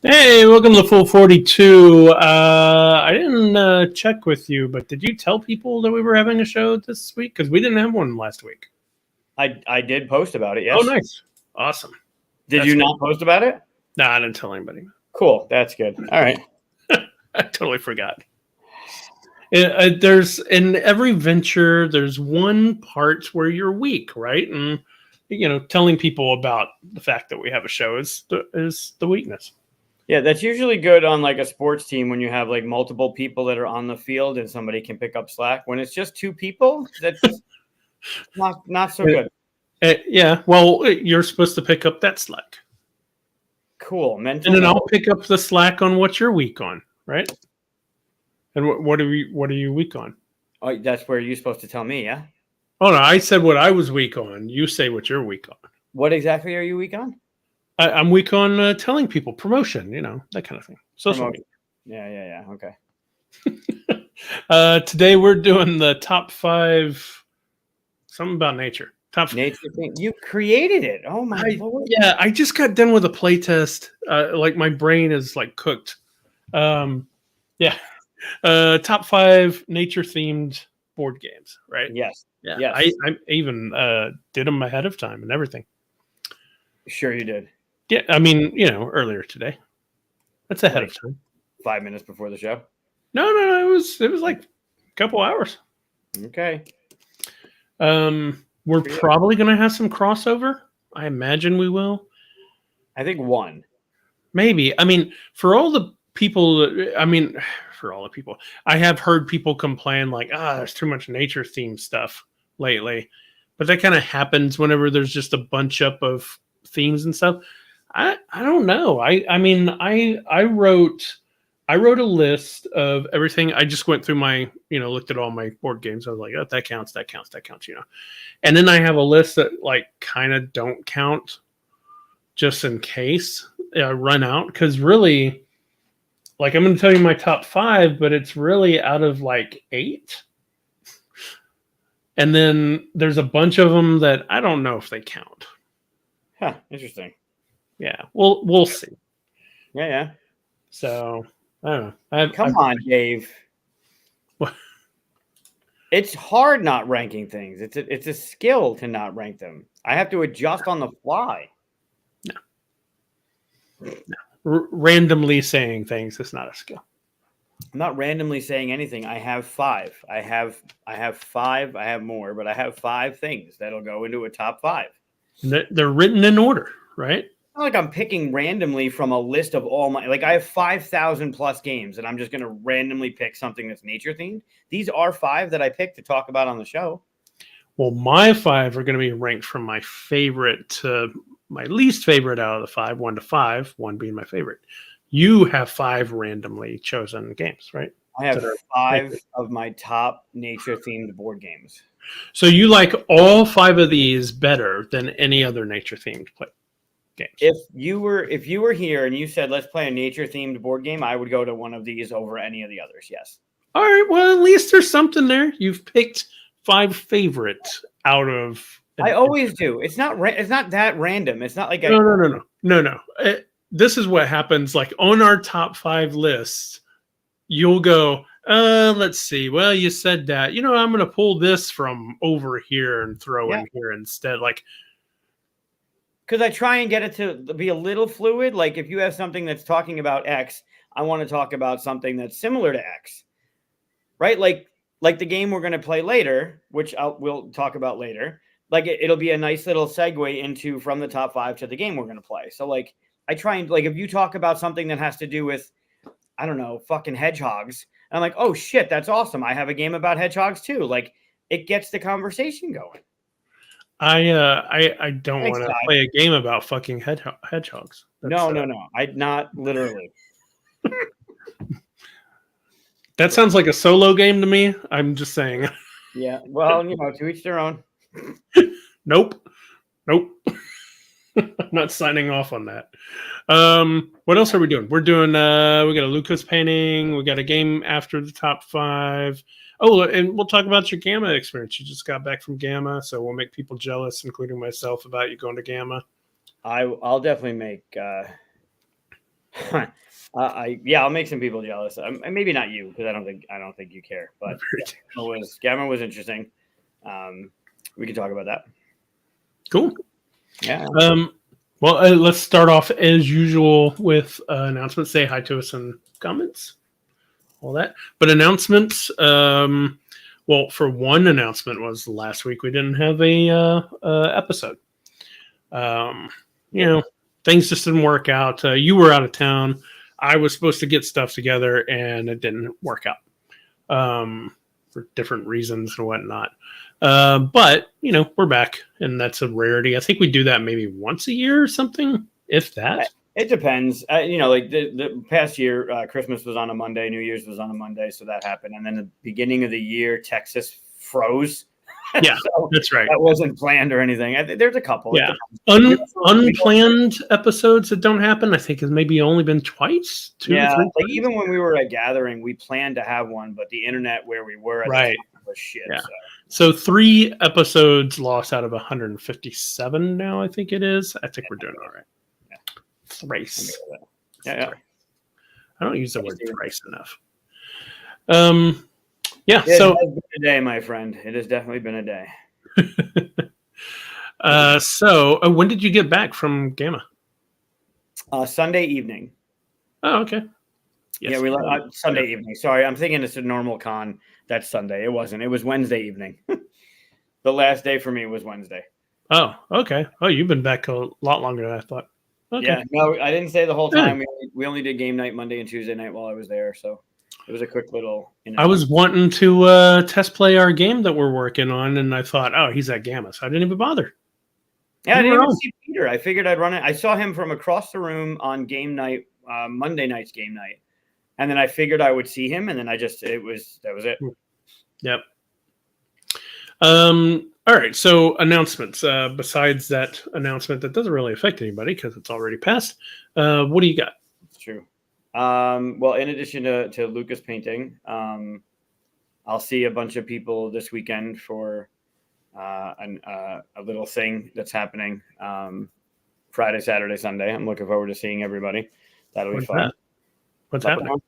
Hey, welcome to Full 42. I didn't check with you, but did you tell people that we were having a show this week? Because we didn't have one last week. I did post about it, yes. Oh, nice. Awesome. Did you not post about it? No, I didn't tell anybody. Cool. That's good. All right. I totally forgot. There's in every venture, there's one part where you're weak, right? And, telling people about the fact that we have a show is the weakness. Yeah, that's usually good on like a sports team when you have like multiple people that are on the field and somebody can pick up slack. When it's just two people, that's not so good. Yeah, well, you're supposed to pick up that slack. Cool. And then I'll pick up the slack on what you're weak on, right? And what are you weak on? Oh, that's where you're supposed to tell me, yeah? Oh no, I said what I was weak on. You say what you're weak on. What exactly are you weak on? I'm weak on telling people, promotion, that kind of thing. Social media. Yeah. Okay. Today we're doing the top 5. Something about nature. Top nature thing. You created it. Oh my Lord. Yeah, I just got done with a play test. Like my brain is like cooked. Yeah. Top 5 nature themed board games, right? Yes. Yeah. Yes. I even did them ahead of time and everything. Sure you did. Yeah, I mean, earlier today. That's ahead of time. 5 minutes before the show? No. It was like a couple hours. Okay. We're probably going to have some crossover. I imagine we will. I think one. Maybe. I mean, for all the people, I have heard people complain like, there's too much nature themed stuff lately. But that kind of happens whenever there's just a bunch up of themes and stuff. I don't know. I wrote a list of everything. I just went through my, looked at all my board games. I was like, oh, that counts. And then I have a list that like kind of don't count just in case I run out. Because really, like I'm going to tell you my top 5, but it's really out of like 8. And then there's a bunch of them that I don't know if they count. Huh, interesting. Yeah, we'll see. Yeah. So I don't know. Come on, Dave. What? It's hard not ranking things. It's a skill to not rank them. I have to adjust on the fly. No. Randomly saying things is not a skill. I'm not randomly saying anything. I have 5. I have 5. I have more, but I have 5 things that'll go into a top 5. They're written in order, right? Not like I'm picking randomly from a list of all my, like I have 5,000 plus games and I'm just going to randomly pick something that's nature themed. These are 5 that I picked to talk about on the show. Well, my 5 are going to be ranked from my favorite to my least favorite out of the 5, 1 to 5, 1 being my favorite. You have 5 randomly chosen games, right? I have 5 of my top nature themed board games. So you like all 5 of these better than any other nature themed play games. If you were here and you said let's play a nature themed board game, I would go to one of these over any of the others. Yes. All right. Well, at least there's something there. You've picked 5 favorites out of. I always do. It's not that random. It's not like No. This is what happens. Like on our top 5 lists, you'll go. Let's see. Well, you said that. I'm going to pull this from over here and throw in here instead. Like. Because I try and get it to be a little fluid. Like if you have something that's talking about X, I want to talk about something that's similar to X, right? Like the game we're going to play later, which we'll talk about later. Like it'll be a nice little segue into from the top 5 to the game we're going to play. So like I try and like if you talk about something that has to do with, I don't know, fucking hedgehogs, and I'm like, oh shit, that's awesome. I have a game about hedgehogs too. Like it gets the conversation going. I don't want to play a game about fucking hedgehogs. No. I not literally. That sounds like a solo game to me. I'm just saying. Yeah. Well, to each their own. Nope. I'm not signing off on that. What else are we doing? We're doing we got a Lucas painting, we got a game after the top 5. Oh, and we'll talk about your Gama experience. You just got back from Gama, so we'll make people jealous, including myself, about you going to Gama. I'll definitely make I'll make some people jealous. Maybe not you, because I don't think you care. But Gama was interesting. We could talk about that. Cool. Yeah. Well, let's start off as usual with announcements. Say hi to us in comments, all that. But announcements. Well, for one announcement was last week we didn't have a episode. Things just didn't work out. You were out of town. I was supposed to get stuff together, and it didn't work out for different reasons and whatnot. But we're back, and that's a rarity. I think we do that maybe once a year or something, if that. It depends. Like the past year, Christmas was on a Monday, New Year's was on a Monday, so that happened. And then the beginning of the year, Texas froze. Yeah, so that's right. That wasn't planned or anything. There's a couple. Yeah, unplanned episodes that don't happen. I think has maybe only been twice. Two or three times. Like even when we were at Gathering, we planned to have one, but the internet where we were at the time was shit. Yeah. So 3 episodes lost out of 157 now, I think it is. I think we're doing all right. Yeah. Thrice. Yeah. I don't use the word thrice enough. It has been a day, my friend. It has definitely been a day. So when did you get back from Gama? Sunday evening. Oh, okay. Yes. Yeah, we left Sunday evening. Sorry, I'm thinking it's a normal con. That's Sunday. It wasn't. It was Wednesday evening. The last day for me was Wednesday. Oh, okay. Oh, you've been back a lot longer than I thought. Okay. Yeah, no, I didn't say the whole time. We only did game night Monday and Tuesday night while I was there, so it was a quick little. I was wanting to test play our game that we're working on, and I thought, oh, he's at Gama, so I didn't even bother. Yeah, I didn't even see Peter. I figured I'd run it. I saw him from across the room on game night, Monday night's game night, and then I figured I would see him, and then that was it. Yep. All right. So announcements. Besides that announcement that doesn't really affect anybody because it's already passed. What do you got? It's true. Well, in addition to Lucas painting, I'll see a bunch of people this weekend for a little thing that's happening Friday, Saturday, Sunday. I'm looking forward to seeing everybody. That'll be fun. What's happening?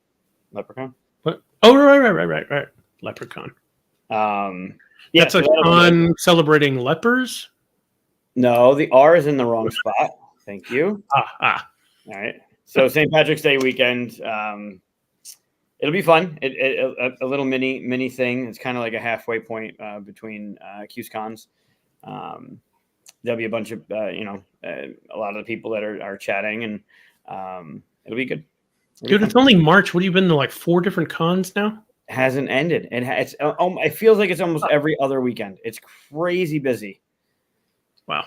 Leprechaun. What? Oh, right. Leprechaun. That's a con celebrating lepers. No, the R is in the wrong spot. Thank you. All right. So St. Patrick's Day weekend. It'll be fun. A little mini thing. It's kind of like a halfway point between QSCons. There'll be a bunch of a lot of the people that are chatting, and it'll be good. Dude, it's only March. What have you been to, like 4 different cons now? It hasn't ended. It feels like it's almost every other weekend. It's crazy busy. Wow.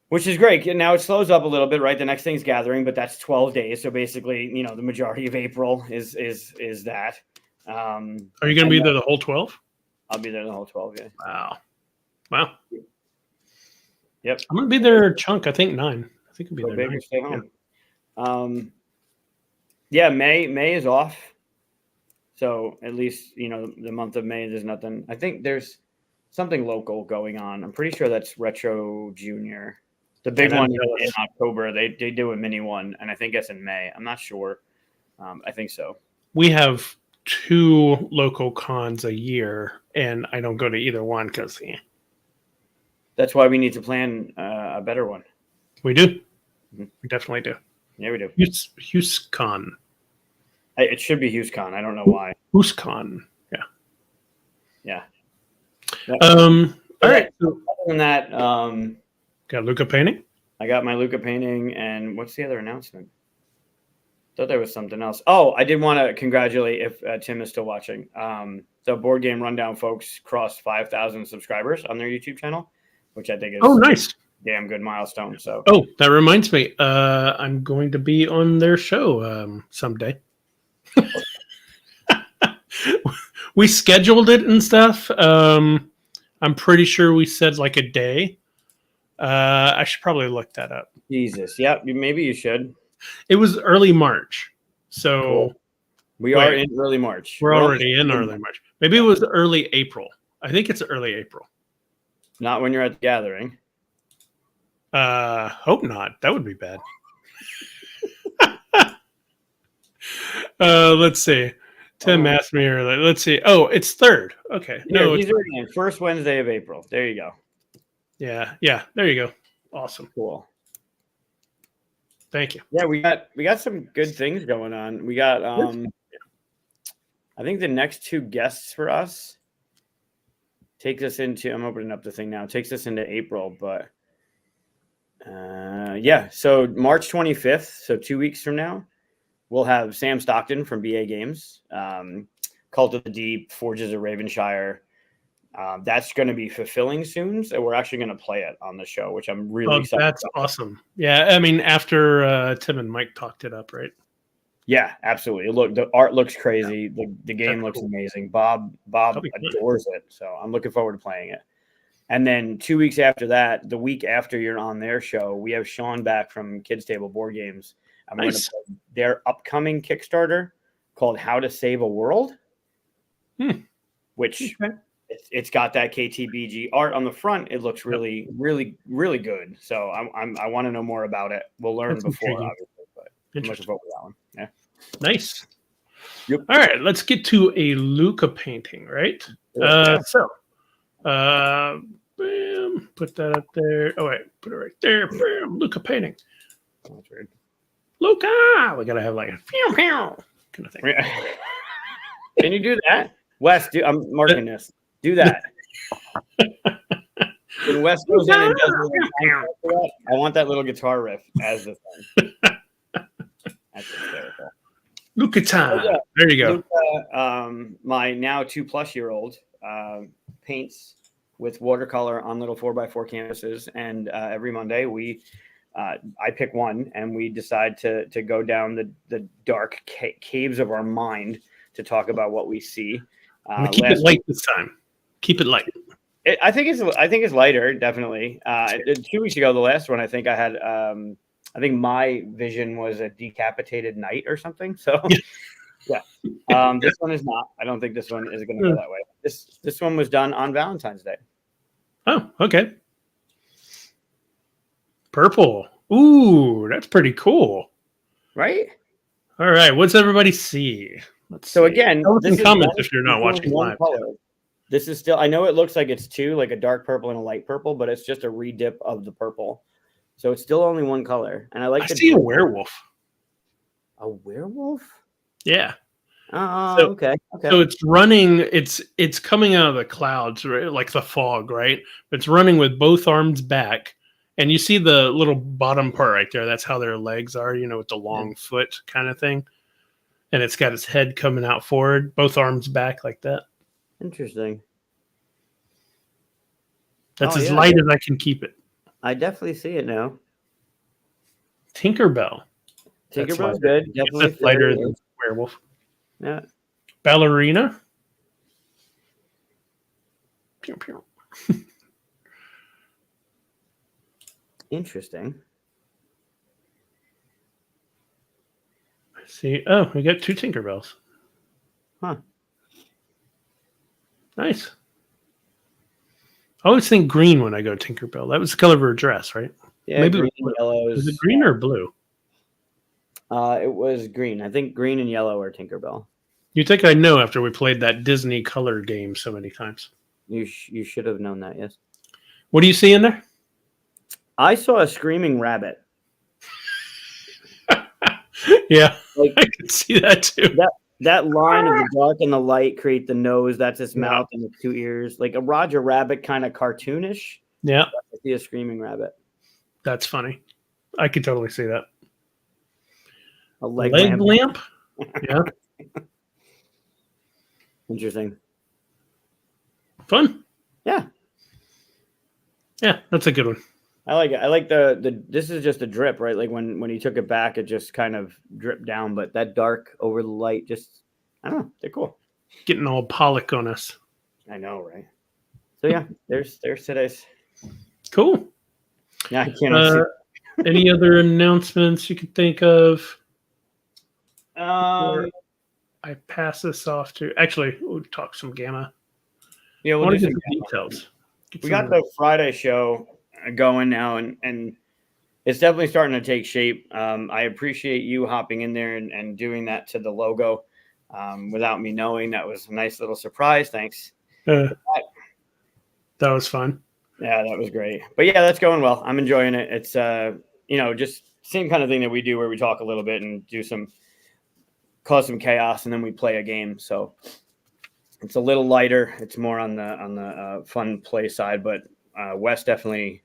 Which is great. Now it slows up a little bit, right? The next thing's Gathering, but that's 12 days. So basically, the majority of April is that. Are you going to be there the whole 12? I'll be there the whole 12, yeah. Wow. Yep. I'm going to be there a chunk. I think 9. I think I'll be there 9. Stay home. Yeah. May is off. So at least, the month of May, there's nothing. I think there's something local going on. I'm pretty sure that's Retro Junior. The big one in October. They do a mini one, and I think that's in May. I'm not sure. I think so. We have 2 local cons a year, and I don't go to either one because that's why we need to plan a better one. We do. Mm-hmm. We definitely do. Yeah, we do. HughesCon. It should be HughesCon. I don't know why. HughesCon. Yeah. All right. So other than that, got Luca painting. I got my Luca painting, and what's the other announcement? Thought there was something else. Oh, I did want to congratulate if Tim is still watching. The Board Game Rundown folks crossed 5,000 subscribers on their YouTube channel, which I think is nice. Damn good milestone. So that reminds me. I'm going to be on their show someday. We scheduled it and stuff. I'm pretty sure we said like a day. I should probably look that up. Jesus. Yeah, maybe you should. It was early March. So cool. We are in early March. We're already in early March. Maybe it was early April. I think it's early April. Not when you're at the Gathering. Hope not. That would be bad. Let's see. Tim asked me earlier. Let's see. Oh, it's 3rd. Okay. No, he's in first Wednesday of April. There you go. Yeah. There you go. Awesome. Cool. Thank you. Yeah, we got some good things going on. We got I think the next 2 guests for us takes us into. I'm opening up the thing now. Takes us into April, but yeah. So March 25th, so 2 weeks from now, we'll have Sam Stockton from BA Games, Cult of the Deep, Forges of Ravenshire. That's going to be fulfilling soon, so we're actually going to play it on the show, which I'm really excited that's about. awesome. Yeah, I mean, after Tim and Mike talked it up, right? Yeah, absolutely. Look, the art looks crazy. The game looks amazing. Bob adores it, so I'm looking forward to playing it. And then 2 weeks after that, the week after you're on their show, we have Sean back from Kids Table Board Games. I'm going to play their upcoming Kickstarter called How to Save a World, which it's got that KTBG art on the front. It looks really, really, really good. So I want to know more about it. We'll learn before, obviously, but I'm looking forward to that one. Yeah. Nice. Yep. All right, let's get to a Luca painting, right? Bam, put that up there. Oh wait, put it right there. Bam, Luca painting. That's weird. Luca, we gotta have like a pew pew kind of thing. Can you do that, Wes? I'm marking this. Do that. When Wes goes in and does that, I want that little guitar riff as the thing. That's hysterical. Luca time. Yeah. There you go. Luca, my now 2+-year-old paints with watercolor on little 4x4 canvases, and every Monday I pick one, and we decide to go down the dark caves of our mind to talk about what we see. Keep it light this time. Keep it light. I think it's lighter, definitely. 2 weeks ago, the last one, I think I had. I think my vision was a decapitated knight or something. So, yeah. This one is not. I don't think this one is going to go that way. This one was done on Valentine's Day. Oh, okay. Purple. Ooh, that's pretty cool. Right? All right. What's everybody see? So again, this is comments if you're not watching live. Color. This is still. I know it looks like it's 2, like a dark purple and a light purple, but it's just a redip of the purple. So it's still only one color, and I see a werewolf. A werewolf? Yeah. Okay. So it's running. It's coming out of the clouds, right? Like the fog, right? It's running with both arms back, and you see the little bottom part right there. That's how their legs are, with the long foot kind of thing. And it's got its head coming out forward, both arms back like that. Interesting. That's as light as I can keep it. I definitely see it now. Tinkerbell. Tinkerbell's good. Definitely that's lighter than werewolf. Yeah. Ballerina. Pew, pew. Interesting. I see. Oh, we got 2 Tinkerbells. Huh. Nice. I always think green when I go Tinkerbell. That was the color of her dress, right? Yeah, maybe green and yellow. Was it green or blue? It was green. I think green and yellow are Tinkerbell. You think I know after we played that Disney color game so many times? You should have known that, yes. What do you see in there? I saw a screaming rabbit. Yeah, I could see that too. That line of the dark and the light create the nose. That's his mouth and the 2 ears. Like a Roger Rabbit kind of cartoonish. Yeah. I see a screaming rabbit. That's funny. I could totally see that. A leg lamp? Yeah. Interesting. Fun. Yeah. Yeah, that's a good one. I like it. I like the this is just a drip, right? Like when he took it back, it just kind of dripped down, but that dark over the light just, I don't know, they're cool. Getting all Pollock on us. I know, right? So yeah, there's today's. Cool. Yeah, I can't any other announcements you could think of? I pass this off to, actually, we'll talk some Gama. Yeah, we'll do some details. We got the Friday show going now, and It's definitely starting to take shape. I appreciate you hopping in there and doing that to the logo without me knowing. That was a nice little surprise. Thanks. Uh, that was fun. Yeah, that was great. But yeah, that's going well. I'm enjoying it. It's just same kind of thing that we do where we talk a little bit and cause some chaos, and then we play a game. So it's a little lighter. It's more on the fun play side, but Wes definitely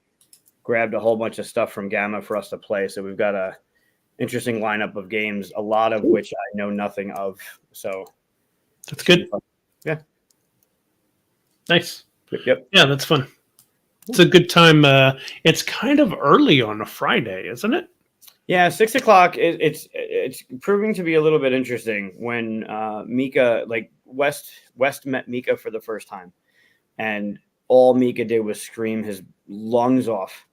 grabbed a whole bunch of stuff from Gama for us to play. So we've got a interesting lineup of games, a lot of which I know nothing of. So that's good. Yeah. Nice. Yep. Yeah, that's fun. It's a good time. It's kind of early on a Friday, isn't it? Yeah, 6:00. It's proving to be a little bit interesting when Mika, like West met Mika for the first time, and all Mika did was scream his lungs off,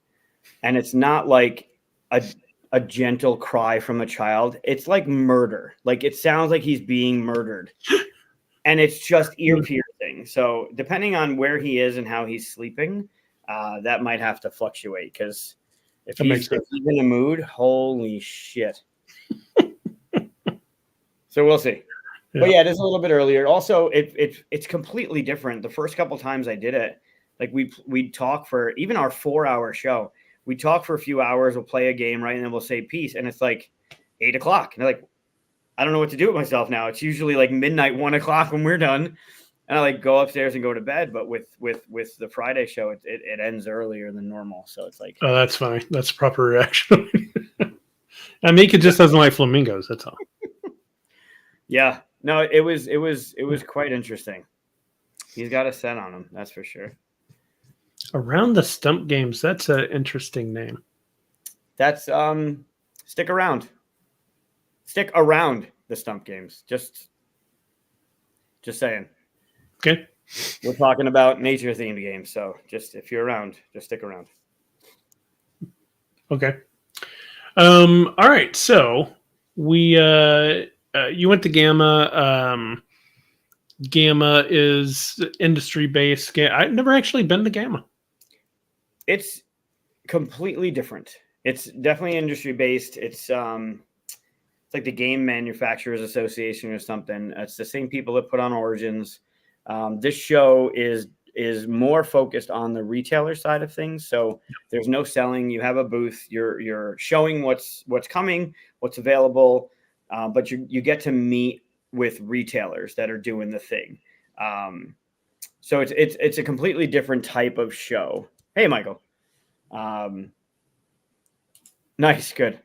and it's not like a gentle cry from a child. It's like murder. Like it sounds like he's being murdered, and it's just ear piercing. So depending on where he is and how he's sleeping, that might have to fluctuate because. If he's in a mood, holy shit. So we'll see. Yeah. But yeah, it is a little bit earlier. Also, it's completely different. The first couple times I did it, like we'd talk for even our 4-hour show. We talk for a few hours, we'll play a game, right? And then we'll say peace. And it's like 8:00. And they're like, I don't know what to do with myself now. It's usually like midnight, 1:00 when we're done. And I like go upstairs and go to bed, but with the Friday show, it ends earlier than normal. So it's like, oh, that's fine. That's a proper reaction. And Mika just doesn't like flamingos. That's all. Yeah, no, it was quite interesting. He's got a set on him, that's for sure. Around the Stump Games. That's an interesting name. That's stick around the Stump Games. Just saying. Okay. We're talking about nature-themed games, so just if you're around, just stick around. Okay. All right. So we you went to Gama. Gama is industry-based. I've never actually been to Gama. It's completely different. It's definitely industry-based. It's like the Game Manufacturers Association or something. It's the same people that put on Origins. This show is more focused on the retailer side of things. So there's no selling. You have a booth. You're showing what's coming, what's available, but you get to meet with retailers that are doing the thing. So it's a completely different type of show. Hey, Michael. Nice, good.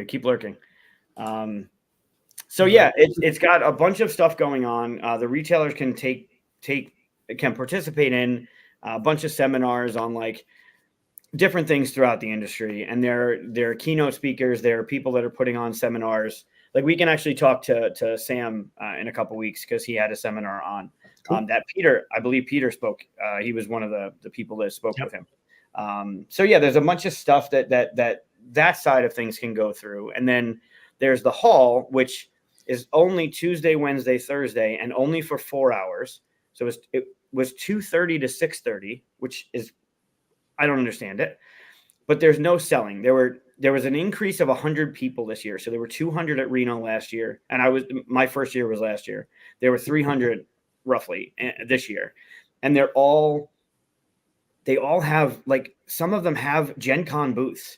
Keep lurking. So yeah, it's got a bunch of stuff going on. The retailers can can participate in a bunch of seminars on like different things throughout the industry, and they're keynote speakers. There are people that are putting on seminars. Like we can actually talk to Sam in a couple weeks because he had a seminar on that I believe Peter spoke. He was one of the people that spoke with him. So yeah, there's a bunch of stuff that side of things can go through, and then there's the hall, which is only Tuesday, Wednesday, Thursday, and only for 4 hours. So it was 2:30 to 6:30, which is, I don't understand it, but there's no selling. There was an increase of 100 people this year. So there were 200 at Reno last year, and my first year was last year. There were 300 roughly this year, and they all have, like, some of them have Gen Con booths,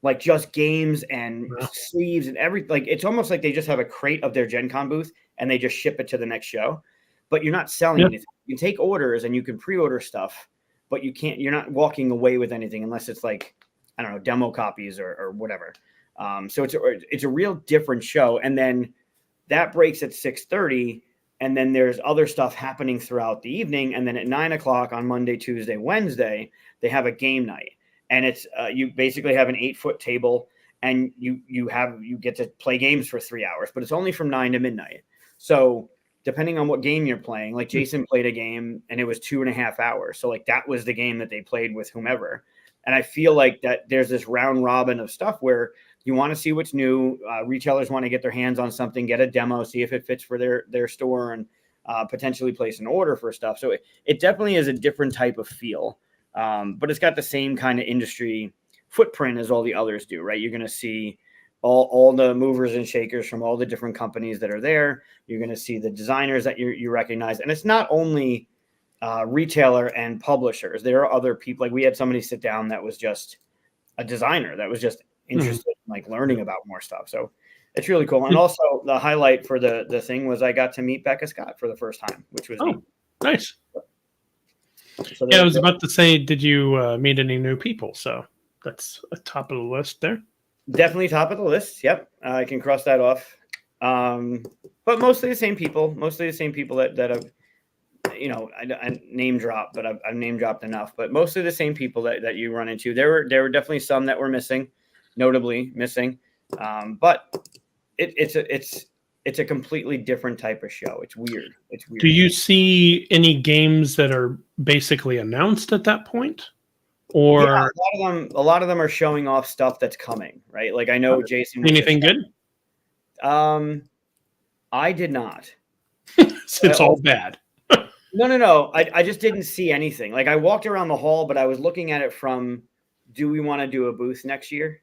like just games and sleeves and everything. Like it's almost like they just have a crate of their Gen Con booth and they just ship it to the next show. But you're not selling anything. You can take orders and you can pre-order stuff, but you're not walking away with anything unless it's like, I don't know, demo copies or whatever. So it's a real different show. And then that breaks at 6:30. And then there's other stuff happening throughout the evening. And then at 9:00 on Monday, Tuesday, Wednesday, they have a game night. And it's you basically have an 8-foot table, and you get to play games for 3 hours, but it's only from 9 to midnight. So depending on what game you're playing, like Jason played a game and it was 2.5 hours. So like that was the game that they played with whomever. And I feel like that there's this round robin of stuff where you want to see what's new. Retailers want to get their hands on something, get a demo, see if it fits for their store, and potentially place an order for stuff. So it definitely is a different type of feel. But it's got the same kind of industry footprint as all the others do, right? You're going to see all the movers and shakers from all the different companies that are there. You're going to see the designers that you recognize. And it's not only retailer and publishers. There are other people. Like we had somebody sit down that was just a designer that was just interested in like learning about more stuff. So it's really cool. And also the highlight for the thing was I got to meet Becca Scott for the first time, which was neat. Nice. So Yeah, I was about to say, did you meet any new people? So that's a top of the list there. Definitely top of the list. Yep. I can cross that off. But mostly the same people, that I've, I name drop, but I've name dropped enough, but mostly the same people that you run into. There were definitely some that were missing, notably missing. But it's a completely different type of show. It's weird. Do you see any games that are basically announced at that point? Or yeah, a lot of them are showing off stuff that's coming, right? Like I know Jason. Anything good? I did not. It's all bad. No. I just didn't see anything. Like I walked around the hall, but I was looking at it from, do we want to do a booth next year?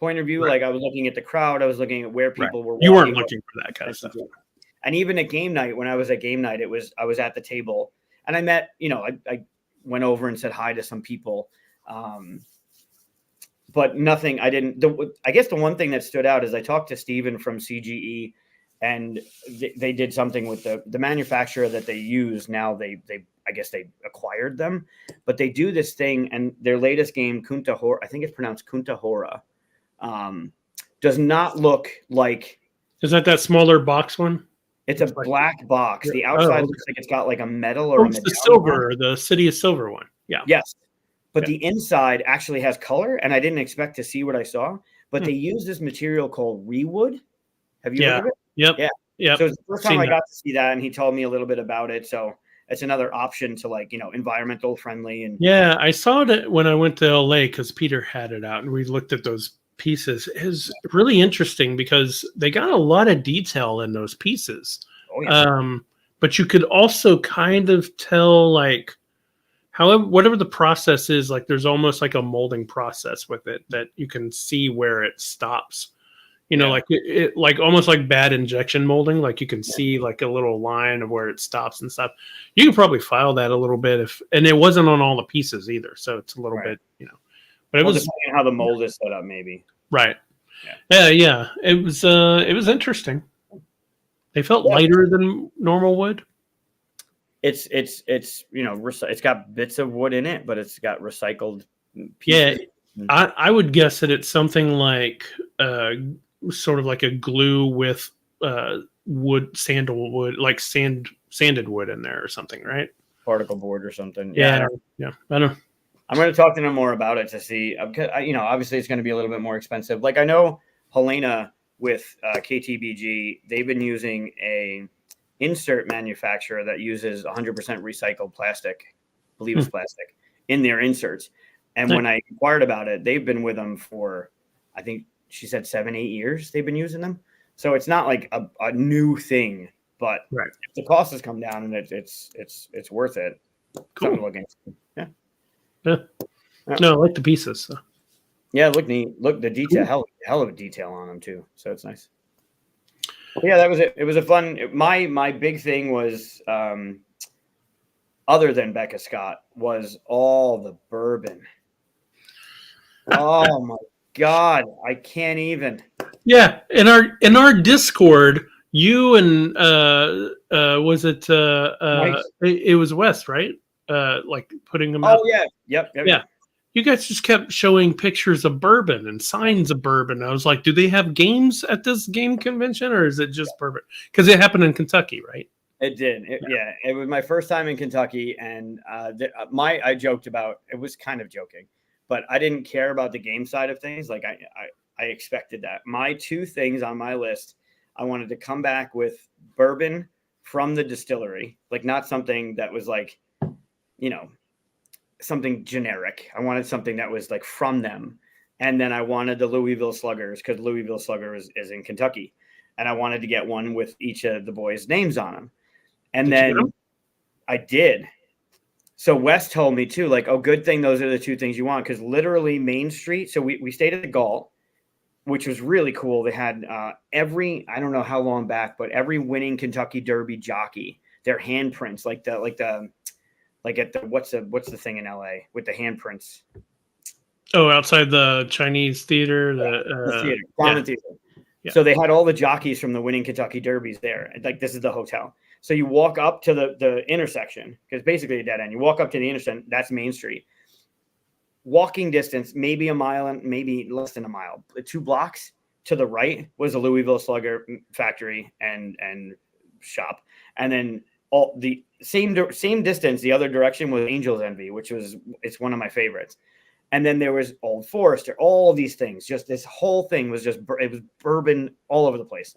Point of view. Right. Like I was looking at the crowd. I was looking at where people were. You weren't looking for that kind of stuff. And even at game night, when I was at game night, I was at the table and I met, I went over and said hi to some people. But nothing, I guess the one thing that stood out is I talked to Steven from CGE and they did something with the manufacturer that they use. Now I guess they acquired them, but they do this thing and their latest game, Kuntahora, I think it's pronounced Kuntahora, does not look like. Is that smaller box one? It's a black box. The outside looks like it's got like a metal or it's the silver, the City of Silver one. Yeah. Yes. But the inside actually has color, and I didn't expect to see what I saw. But they use this material called rewood. Have you heard of it? Yep. Yeah. Yeah. So it's the first time I got to see that, and he told me a little bit about it. So it's another option to environmental friendly. And yeah, I saw it when I went to LA because Peter had it out, and we looked at those pieces. Is really interesting because they got a lot of detail in those pieces. Oh, yeah. But you could also kind of tell whatever the process is, like there's almost like a molding process with it that you can see where it stops. Like it like almost like bad injection molding. Like you can see like a little line of where it stops and stuff. You could probably file that a little bit and it wasn't on all the pieces either. So it's a little bit, but it was depending on how the mold is set up, maybe. Right. Yeah. It was interesting. They felt lighter than normal wood. It's it's got bits of wood in it, but it's got recycled pieces. Yeah, I would guess that it's something like sort of like a glue with sandalwood, like sanded wood in there or something, right? Particle board or something. Yeah. I don't know. I'm going to talk to them more about it to see. Obviously it's going to be a little bit more expensive. Like I know Helena with KTBG, they've been using a insert manufacturer that uses 100% recycled plastic, I believe it's plastic, in their inserts. And when I inquired about it, they've been with them for, I think she said 7-8 years they've been using them. So it's not like a new thing, but if the cost has come down and it's worth it. Cool. Yeah. No, I like the pieces. So. Yeah, look neat. Look, the detail, hell of a detail on them too. So it's nice. Yeah, that was it. It was a fun. My big thing was, other than Becca Scott, was all the bourbon. Oh my God, I can't even. Yeah, in our Discord, you and was it it was Wes, right? Like putting them out. Oh yeah, yep. You guys just kept showing pictures of bourbon and signs of bourbon. I was like, do they have games at this game convention or is it just bourbon? Because it happened in Kentucky, right? It did. It was my first time in Kentucky. And I joked about, it was kind of joking, but I didn't care about the game side of things. Like I expected that. My two things on my list, I wanted to come back with bourbon from the distillery, like not something that was like, something generic. I wanted something that was like from them. And then I wanted the Louisville Sluggers because Louisville Slugger is in Kentucky. And I wanted to get one with each of the boys' names on them. And then I did. So Wes told me too, like, oh, good thing those are the two things you want, because literally Main Street. So we stayed at the Galt, which was really cool. They had I don't know how long back, but every winning Kentucky Derby jockey, their handprints, like at the what's the thing in LA with the handprints? Oh, outside the Chinese theater, The theater, yeah. Theater. Yeah. So they had all the jockeys from the winning Kentucky Derbies there. Like, this is the hotel. So you walk up to the intersection, because basically a dead end. You walk up to the intersection, that's Main Street. Walking distance, maybe a mile and maybe less than a mile. 2 blocks to the right was a Louisville Slugger factory and shop. And then all the same distance, the other direction was Angel's Envy, it's one of my favorites. And then there was Old Forester, all these things. Just this whole thing was it was bourbon all over the place,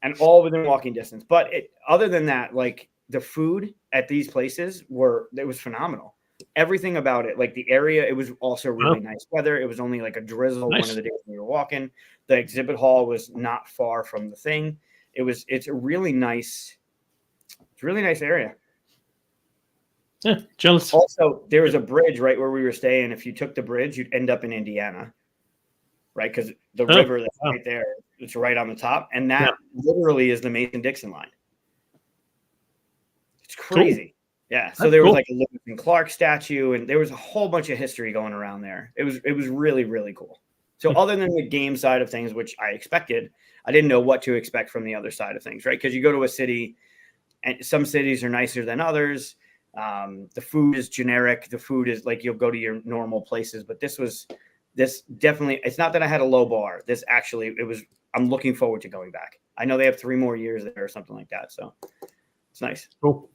and all within walking distance. But other than that, like, the food at these places was phenomenal. Everything about it, like the area, it was also really nice weather. It was only like a drizzle one of the days we were walking. The exhibit hall was not far from the thing. It's a really nice area. Yeah, jealous. Also, there was a bridge right where we were staying. If you took the bridge, you'd end up in Indiana, right? Because the river that's right there, it's right on the top. And that literally is the Mason-Dixon line. It's crazy. Cool. Yeah. So there was like a Lewis Clark statue, and there was a whole bunch of history going around there. It was really, really cool. So other than the game side of things, which I expected, I didn't know what to expect from the other side of things, right? Because you go to a city, and some cities are nicer than others. The food is generic. The food is like, you'll go to your normal places, but this definitely, it's not that I had a low bar. I'm looking forward to going back. I know they have 3 more years there or something like that. So it's nice. Cool.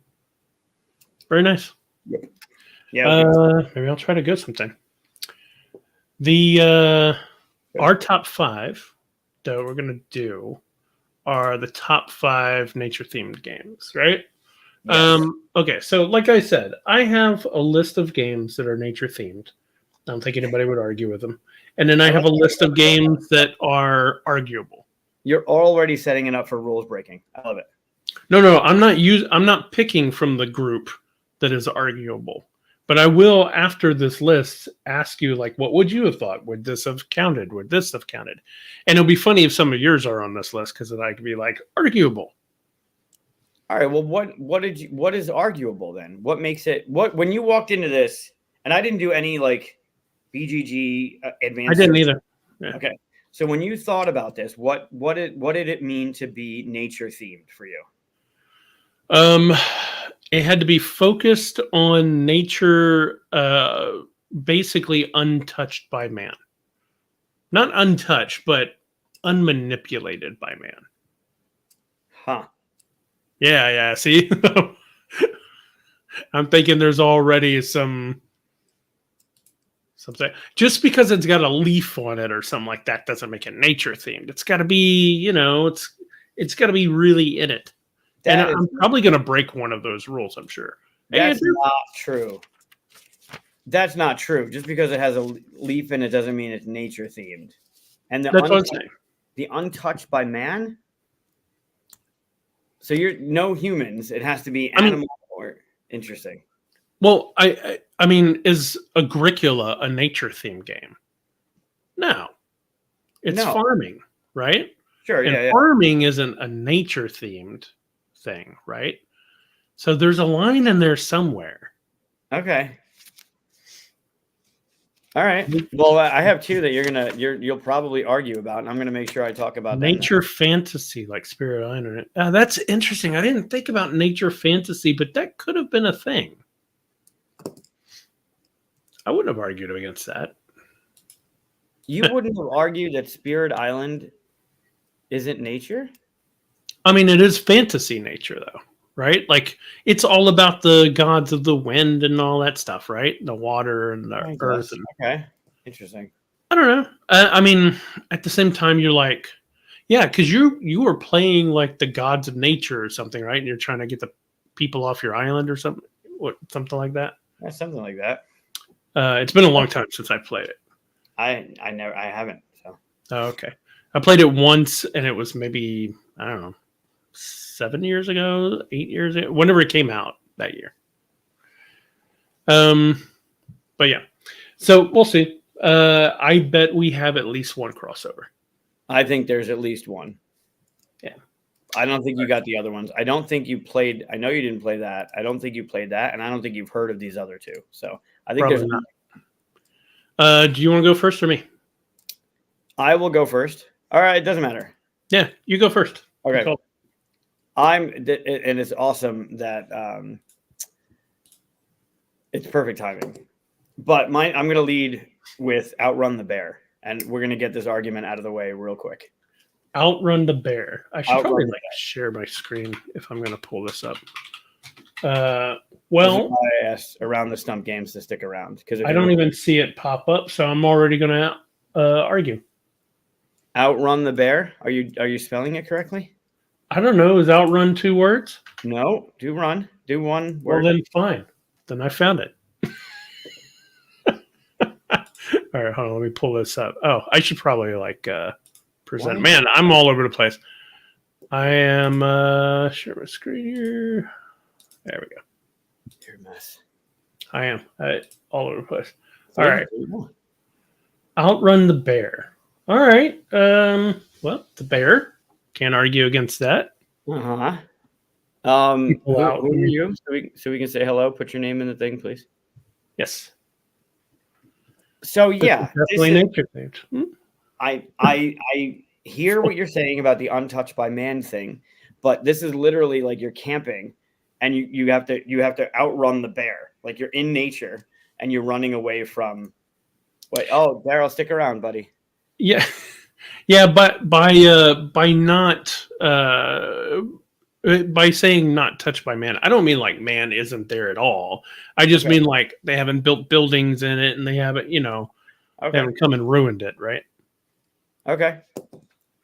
Very nice. Yep. Yeah. Maybe I'll try to go sometime. Our top 5 that we're going to do are the top 5 nature themed games, right? Yes. Okay, so like I said, I have a list of games that are nature themed. I don't think anybody would argue with them. And then I have a list of games that are arguable. You're already setting it up for rules breaking. I love it. No, I'm not picking from the group that is arguable. But I will, after this list, ask you, like, what would you have thought? Would this have counted? Would this have counted? And it'll be funny if some of yours are on this list, because then I could be like, arguable. All right. Well, what is arguable then? What makes it, when you walked into this, and I didn't do any like BGG advanced. I didn't either. Yeah. Okay. So when you thought about this, what did it mean to be nature themed for you? It had to be focused on nature, basically untouched by man. Not untouched, but unmanipulated by man. Huh. Yeah. See, I'm thinking there's already something. Just because it's got a leaf on it or something like that doesn't make it nature themed. It's got to be, it's got to be really in it. And I'm probably going to break one of those rules, I'm sure. That's not true. That's not true. Just because it has a leaf in it doesn't mean it's nature themed. And that's what I'm saying. The untouched by man. So you're no humans. It has to be animal or interesting. Well, I mean, is Agricola a nature themed game? No. It's farming, right? Sure, and farming isn't a nature themed thing, right? So there's a line in there somewhere. Okay. All right. Well, I have 2 that you'll probably argue about, and I'm gonna make sure I talk about nature fantasy, like Spirit Island. That's interesting. I didn't think about nature fantasy, but that could have been a thing. I wouldn't have argued against that. You wouldn't have argued that Spirit Island isn't nature? I mean, it is fantasy nature, though, right? Like, it's all about the gods of the wind and all that stuff, right? The water and the earth. Okay. Interesting. I don't know. I mean, at the same time, you're like, yeah, because you were playing like the gods of nature or something, right? And you're trying to get the people off your island or something like that. Yeah, something like that. It's been a long time since I played it. I haven't. So. Oh, okay. I played it once, and it was maybe, I don't know, 7 years ago, 8 years ago, whenever it came out that year. But yeah, so we'll see. I bet we have at least one crossover. I think there's at least one. Yeah. I don't think you got the other ones. I don't think you played. I know you didn't play that. I don't think you played that, and I don't think you've heard of these other two. So I think Probably not. Do you want to go first or me? I will go first. All right, it doesn't matter. Yeah, you go first. Okay. And it's awesome that it's perfect timing. But I'm going to lead with Outrun the Bear, and we're going to get this argument out of the way real quick. Outrun the Bear. I should probably share my screen if I'm going to pull this up. Well, I asked Around the Stump Games to stick around because I don't even see it pop up, so I'm already going to argue. Outrun the Bear. Are you spelling it correctly? I don't know. Is Outrun 2 words? No, do run. Do one word. Well, then fine. Then I found it. All right, hold on. Let me pull this up. Oh, I should probably present. What? Man, I'm all over the place. I am share my screen here. There we go. You're a mess. I am all over the place. All right. Outrun the Bear. All right. Well, the bear. Can't argue against that. Uh-huh. Who are you? So we can say hello. Put your name in the thing, please. Yes. So yeah, definitely nature things. I hear what you're saying about the untouched by man thing, but this is literally like you're camping, and you have to outrun the bear. Like you're in nature and you're running away from. Wait, oh, Daryl, stick around, buddy. Yeah, yeah, but by saying not touched by man, I don't mean like man isn't there at all. I just mean like they haven't built buildings in it and they haven't, they haven't come and ruined it, right? Okay.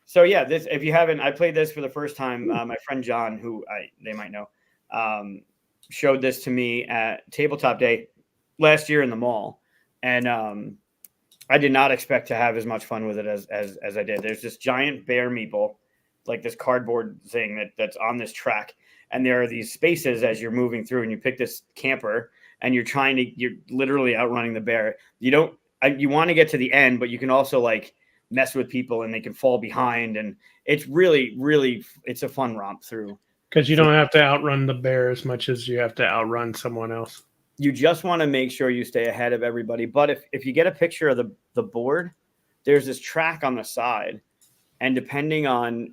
So yeah, if you haven't, I played this for the first time. My friend John, who they might know, showed this to me at Tabletop Day last year in the mall, and I did not expect to have as much fun with it as I did. There's this giant bear meeple, like this cardboard thing that's on this track. And there are these spaces as you're moving through, and you pick this camper and you're literally outrunning the bear. You want to get to the end, but you can also like mess with people and they can fall behind. And it's really, really, it's a fun romp through. Because you don't have to outrun the bear as much as you have to outrun someone else. You just want to make sure you stay ahead of everybody. But if you get a picture of the board, there's this track on the side. And depending on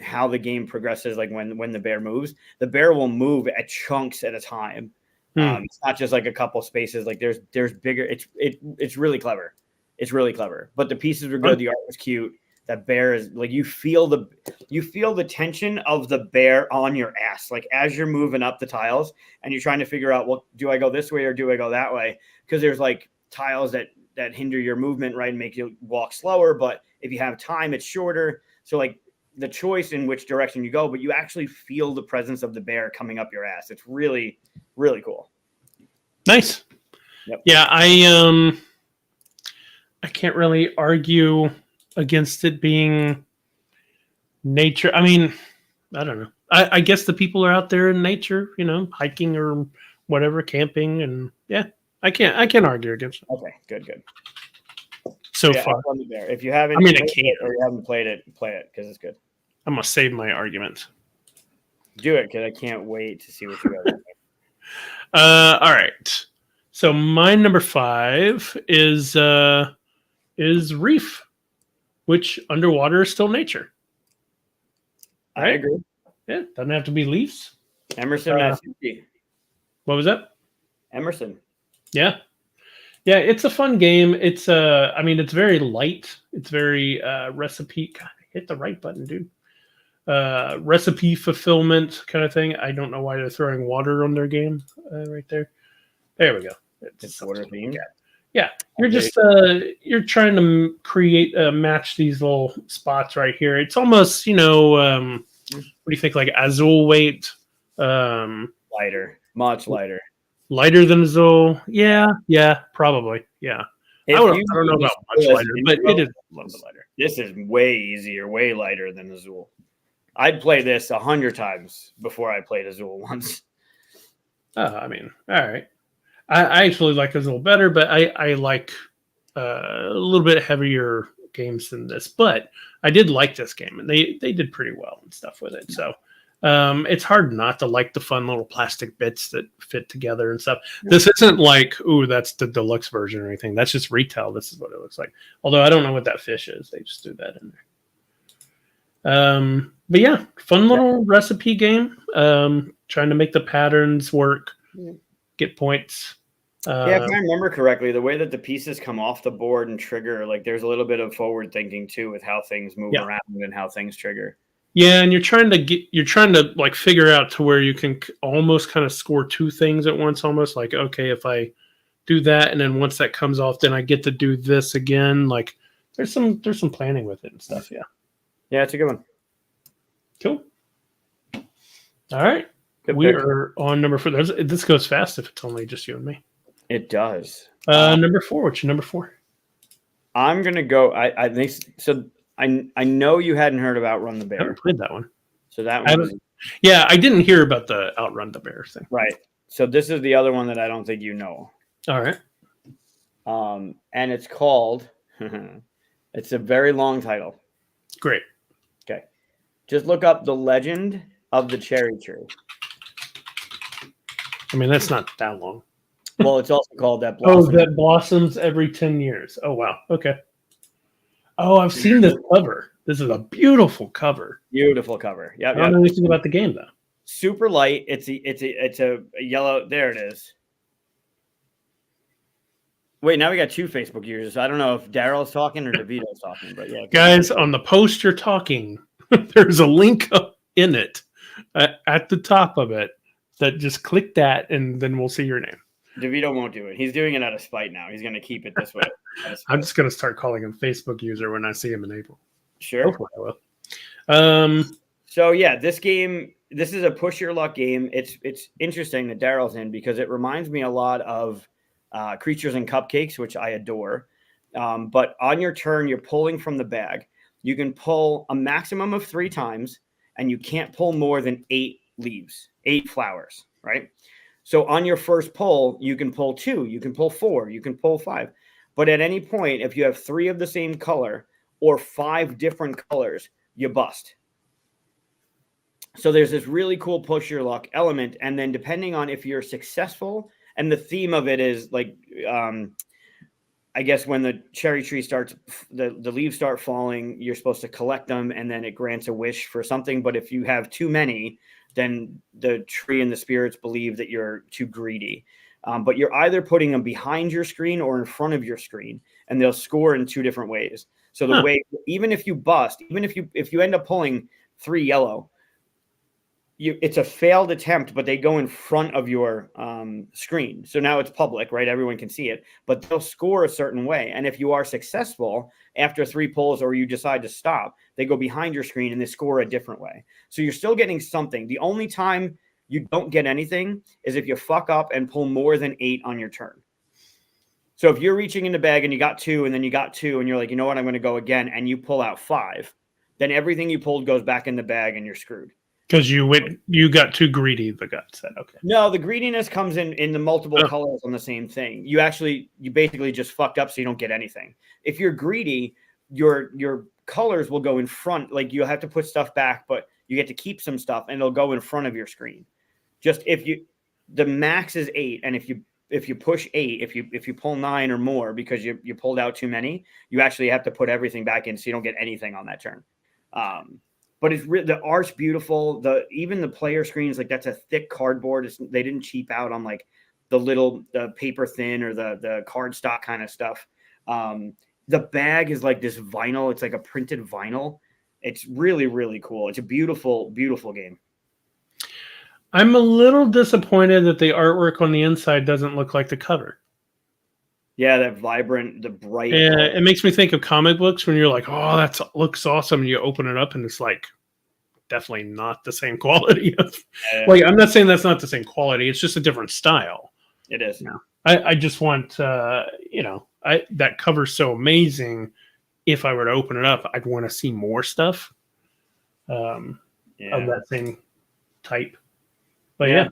how the game progresses, like when the bear moves, the bear will move at chunks at a time. It's not just like a couple spaces. Like there's bigger. It's really clever. It's really clever. But the pieces were good. The art was cute. That bear is like you feel the tension of the bear on your ass, like as you're moving up the tiles and you're trying to figure out, well, do I go this way or do I go that way? Because there's like tiles that hinder your movement, right, and make you walk slower. But if you have time, it's shorter. So like the choice in which direction you go, but you actually feel the presence of the bear coming up your ass. It's really, really cool. Nice. Yep. Yeah, I can't really argue against it being nature. I mean, I don't know. I guess the people are out there in nature, hiking or whatever, camping, and yeah, I can't argue against it. Okay, good. So far, if you haven't, I can't. Or you haven't played it, play it because it's good. I'm gonna save my argument. Do it because I can't wait to see what you guys think. All right. So my number 5 is reef, which underwater is still nature. Right? I agree. Yeah, doesn't have to be leaves. Emerson, what was that? Emerson. Yeah, it's a fun game. It's it's very light. It's very recipe. God, hit the right button, dude. Recipe fulfillment kind of thing. I don't know why they're throwing water on their game right there. There we go. It's water themed. Yeah, you're just you're trying to create match these little spots right here. It's almost what do you think, like Azul weight? Lighter, much lighter. Lighter than Azul? Yeah, probably. Yeah. I don't know about much lighter, but it is a little bit lighter. This is way easier, way lighter than Azul. I'd play this 100 times before I played Azul once. All right. I actually like this a little better, but I like a little bit heavier games than this. But I did like this game, and they did pretty well and stuff with it. So it's hard not to like the fun little plastic bits that fit together and stuff. This isn't like, ooh, that's the deluxe version or anything. That's just retail. This is what it looks like. Although I don't know what that fish is. They just threw that in there. But yeah, fun little recipe game. Trying to make the patterns work, get points. Yeah, if I remember correctly, the way that the pieces come off the board and trigger, like there's a little bit of forward thinking too with how things move around and how things trigger. Yeah, and you're trying to like figure out to where you can almost kind of score two things at once, almost like, okay, if I do that and then once that comes off, then I get to do this again. Like there's some planning with it and stuff. Yeah. Yeah, it's a good one. Cool. All right. We are on number 4. This goes fast if it's only just you and me. It does. Number 4. What's your number 4? I'm gonna go. I think so. I know you hadn't heard about Outrun the Bear. I haven't played that one. So that one. Yeah, I didn't hear about the Outrun the Bear thing. Right. So this is the other one that I don't think you know. All right. And it's called. It's a very long title. Great. Okay. Just look up The Legend of the Cherry Tree. I mean, that's not that long. Well, it's also called That Blossom. That blossoms every 10 years. Oh, wow. Okay. Oh, I've seen this cover. This is a beautiful cover. Beautiful cover. Yeah. I don't know anything about the game, though. Super light. It's a yellow. There it is. Wait, now we got 2 Facebook users. I don't know if Daryl's talking or DeVito's talking, but yeah. Guys, on the post you're talking, there's a link in it at the top of it that just click that and then we'll see your name. DeVito won't do it. He's doing it out of spite now. He's going to keep it this way. I'm just going to start calling him Facebook user when I see him in April. Sure. Hopefully I will. So yeah, this is a push your luck game. It's interesting that Daryl's in because it reminds me a lot of Creatures and Cupcakes, which I adore. But on your turn, you're pulling from the bag. You can pull a maximum of 3 times, and you can't pull more than 8 leaves, 8 flowers, right? So on your first pull, you can pull 2, you can pull 4, you can pull 5. But at any point, if you have 3 of the same color or 5 different colors, you bust. So there's this really cool push your luck element. And then depending on if you're successful, and the theme of it is like, I guess when the cherry tree starts, the leaves start falling, you're supposed to collect them and then it grants a wish for something. But if you have too many, then the tree and the spirits believe that you're too greedy. But you're either putting them behind your screen or in front of your screen, and they'll score in 2 different ways. So the way, even if you bust, even if you end up pulling 3 yellow, it's a failed attempt, but they go in front of your screen. So now it's public, right? Everyone can see it, but they'll score a certain way. And if you are successful after 3 pulls or you decide to stop, they go behind your screen and they score a different way. So you're still getting something. The only time you don't get anything is if you fuck up and pull more than 8 on your turn. So if you're reaching in the bag and you got 2 and then you got 2 and you're like, you know what, I'm going to go again, and you pull out 5, then everything you pulled goes back in the bag and you're screwed. Because you got too greedy, the gut said. Okay. No, the greediness comes in the multiple colors on the same thing. You basically just fucked up so you don't get anything. If you're greedy, your colors will go in front. Like you'll have to put stuff back, but you get to keep some stuff and it'll go in front of your screen. Just the max is 8, and if you push 8, if you pull 9 or more because you pulled out too many, you actually have to put everything back in so you don't get anything on that turn. But the art's beautiful. Even the player screens, like that's a thick cardboard. They didn't cheap out on like the paper thin or the cardstock kind of stuff. The bag is like this vinyl. It's like a printed vinyl. It's really, really cool. It's a beautiful, beautiful game. I'm a little disappointed that the artwork on the inside doesn't look like the cover. Yeah, that vibrant, the bright. Yeah, it makes me think of comic books when you're like, oh, that looks awesome. And you open it up and it's like definitely not the same quality. Like, I'm not saying that's not the same quality. It's just a different style. It is. You know? I just want, that cover's so amazing. If I were to open it up, I'd want to see more stuff of that same type. But yeah.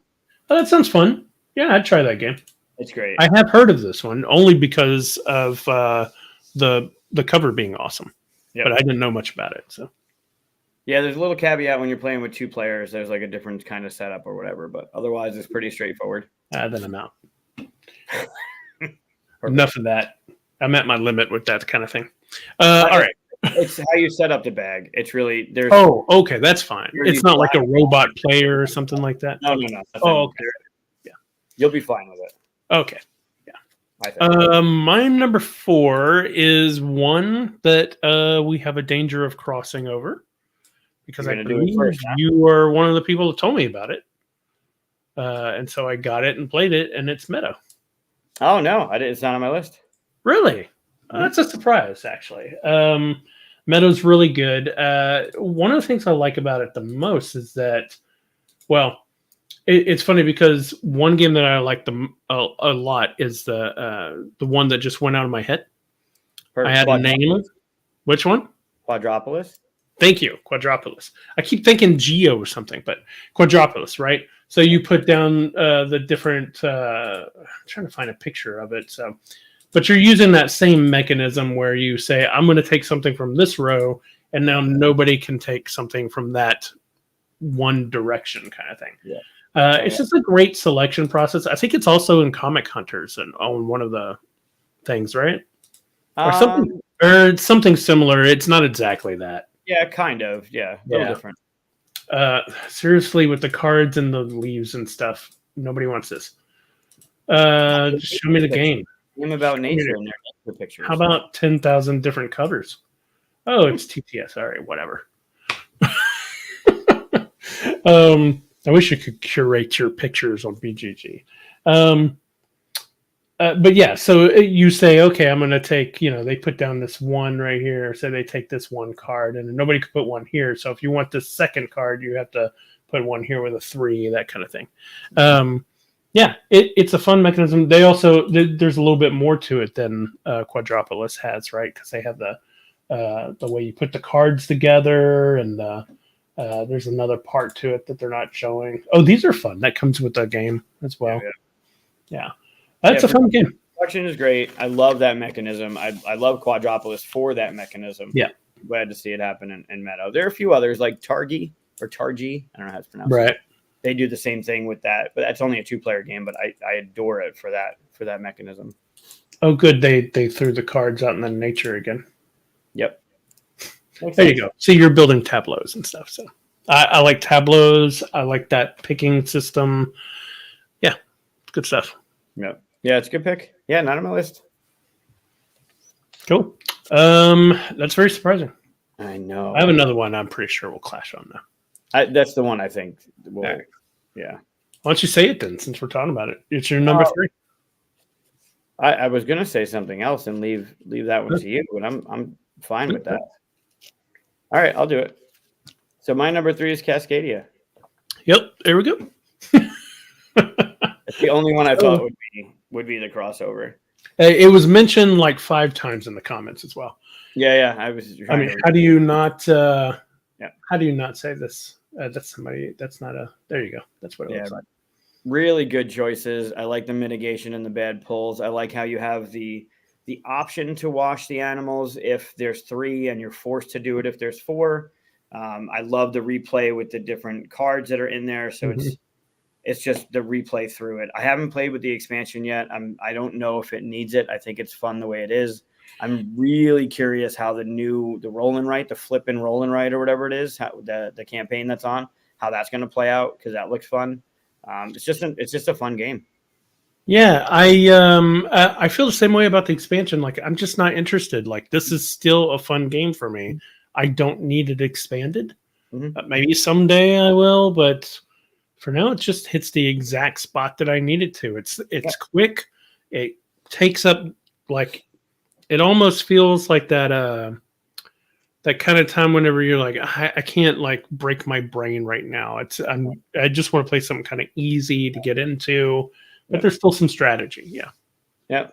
Oh, that sounds fun. Yeah, I'd try that game. It's great. I have heard of this one only because of the cover being awesome, but I didn't know much about it. So yeah, there's a little caveat when you're playing with 2 players. There's like a different kind of setup or whatever, but otherwise it's pretty straightforward. then I'm out. Enough of that. I'm at my limit with that kind of thing. All right. It's how you set up the bag. It's really there's. Oh, okay, that's fine. It's not like a robot player or something like that. No. Oh, okay. Yeah, you'll be fine with it. Okay. Yeah. My number 4 is one that we have a danger of crossing over because I believe you are one of the people that told me about it, and so I got it and played it, and it's Meadow. Oh no, it's not on my list. Really? That's a surprise, actually. Meadow's really good. One of the things I like about it the most is that, well, it's funny because one game that I like a lot is the one that just went out of my head. I had a name. Which one? Quadropolis. Thank you, Quadropolis. I keep thinking Geo or something, but Quadropolis, right? So you put down the different. I'm trying to find a picture of it. So, but you're using that same mechanism where you say, "I'm going to take something from this row," and now nobody can take something from that one direction, kind of thing. Yeah. It's just a great selection process. I think it's also in Comic Hunters and on one of the things, right? Or something similar. It's not exactly that. Yeah, kind of. Yeah, a little different. Seriously, with the cards and the leaves and stuff, nobody wants this. Show me the game. Game about nature in their pictures. How about 10,000 different covers? Oh, it's TTS. All right, whatever. I wish you could curate your pictures on BGG. But yeah, so you say, okay, I'm going to take, they put down this one right here. So they take this one card and nobody could put one here. So if you want the second card, you have to put one here with a 3, that kind of thing. Yeah, it's a fun mechanism. They also, there's a little bit more to it than Quadropolis has, right? Because they have the way you put the cards together and there's another part to it that they're not showing. Oh, these are fun. That comes with the game as well. Yeah. That's a fun game. Production is great. I love that mechanism. I love Quadropolis for that mechanism. Yeah. Glad to see it happen in Meadow. There are a few others like Targi. I don't know how it's pronounced. Right. They do the same thing with that, but that's only a 2-player game, but I adore it for that mechanism. Oh, good. They threw the cards out in the nature again. Yep. There you go. See, you're building tableaus and stuff. So I like tableaus. I like that picking system. Yeah. Good stuff. Yep. Yeah, it's a good pick. Yeah, not on my list. Cool. That's very surprising. I know. I have another one I'm pretty sure we'll clash on now. That's the one I think. Right. Yeah. Why don't you say it then, since we're talking about it? It's your number 3. I was gonna say something else and leave that one to you, but I'm fine with that. All right, I'll do it. So my number 3 is Cascadia. Yep, there we go. It's the only one I thought would be the crossover. It was mentioned like 5 times in the comments as well. Yeah. I mean, how do you not? How do you not say this? That's somebody. That's not a. There you go. That's what it looks like. Really good choices. I like the mitigation and the bad pulls. I like how you have the option to wash the animals if there's 3 and you're forced to do it if there's 4. I love the replay with the different cards that are in there. So it's just the replay through it. I haven't played with the expansion yet. I don't know if it needs it. I think it's fun the way it is. I'm really curious how the roll and write, the flip and roll and write or whatever it is, how the campaign that's on, how that's going to play out because that looks fun. It's just a fun game. Yeah, I feel the same way about the expansion. Like, I'm just not interested. Like, this is still a fun game for me. I don't need it expanded. Maybe someday I will, but for now, it just hits the exact spot that I need it to. It's quick. It takes up like it almost feels like that kind of time whenever you're like, I can't like break my brain right now. I just want to play something kind of easy to get into, but there's still some strategy. Yeah. Yeah.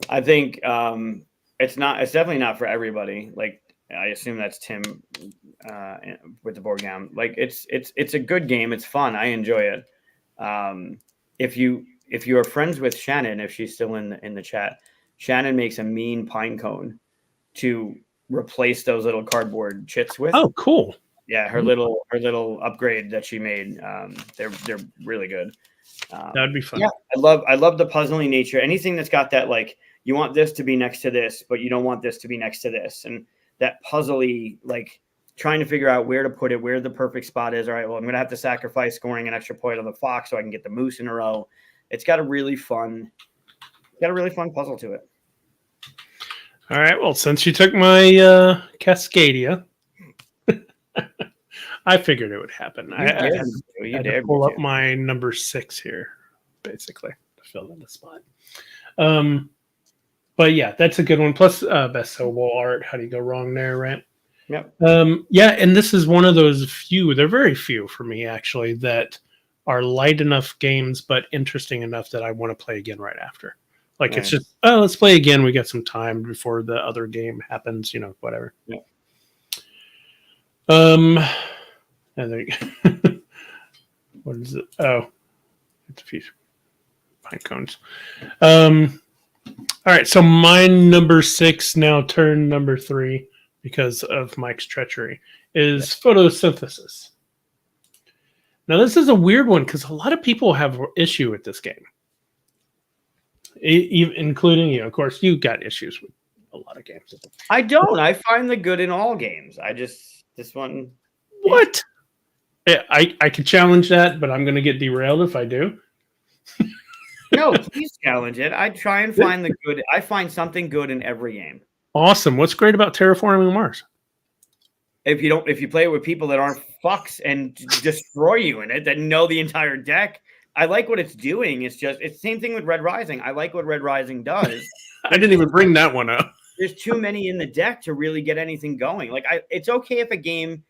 I think it's definitely not for everybody. Like I assume that's Tim with the board game. Like it's a good game. It's fun. I enjoy it. If you if you're friends with Shannon, if she's still in the chat, Shannon makes a mean pine cone to replace those little cardboard chits with. Oh, cool. Yeah, her little upgrade that she made. They're really good. That'd be fun. Yeah, I love the puzzling nature. Anything that's got that, like, you want this to be next to this, but you don't want this to be next to this, and that puzzly, like, trying to figure out where to put it, where the perfect spot is. All right, well, I'm gonna have to sacrifice scoring an extra point on the fox so I can get the moose in a row. It's got a really fun puzzle to it. All right. Well, since you took my Cascadia, I figured it would happen. I had to pull up my number 6 here, basically, to fill in the spot. But yeah, that's a good one. Plus, best solo art. How do you go wrong there, right? Yep. Yeah, and this is one of those few. They're very few for me, actually, that are light enough games but interesting enough that I want to play again right after. Like, right. It's just, oh, let's play again. We got some time before the other game happens. Whatever. Yeah. I think what is it? Oh, it's a piece of pine cones. All right, so my number 6 now turned number 3 because of Mike's treachery is photosynthesis. Now this is a weird one because a lot of people have issue with this game, including you. Of course, you got issues with a lot of games. I don't. I find the good in all games. This one. What? I could challenge that, but I'm going to get derailed if I do. No, please challenge it. I try and find the good. I find something good in every game. Awesome. What's great about Terraforming Mars? If you play it with people that aren't fucks and destroy you in it, that know the entire deck, I like what it's doing. It's the same thing with Red Rising. I like what Red Rising does. I didn't even bring that one up. There's too many in the deck to really get anything going. Like, it's okay if a game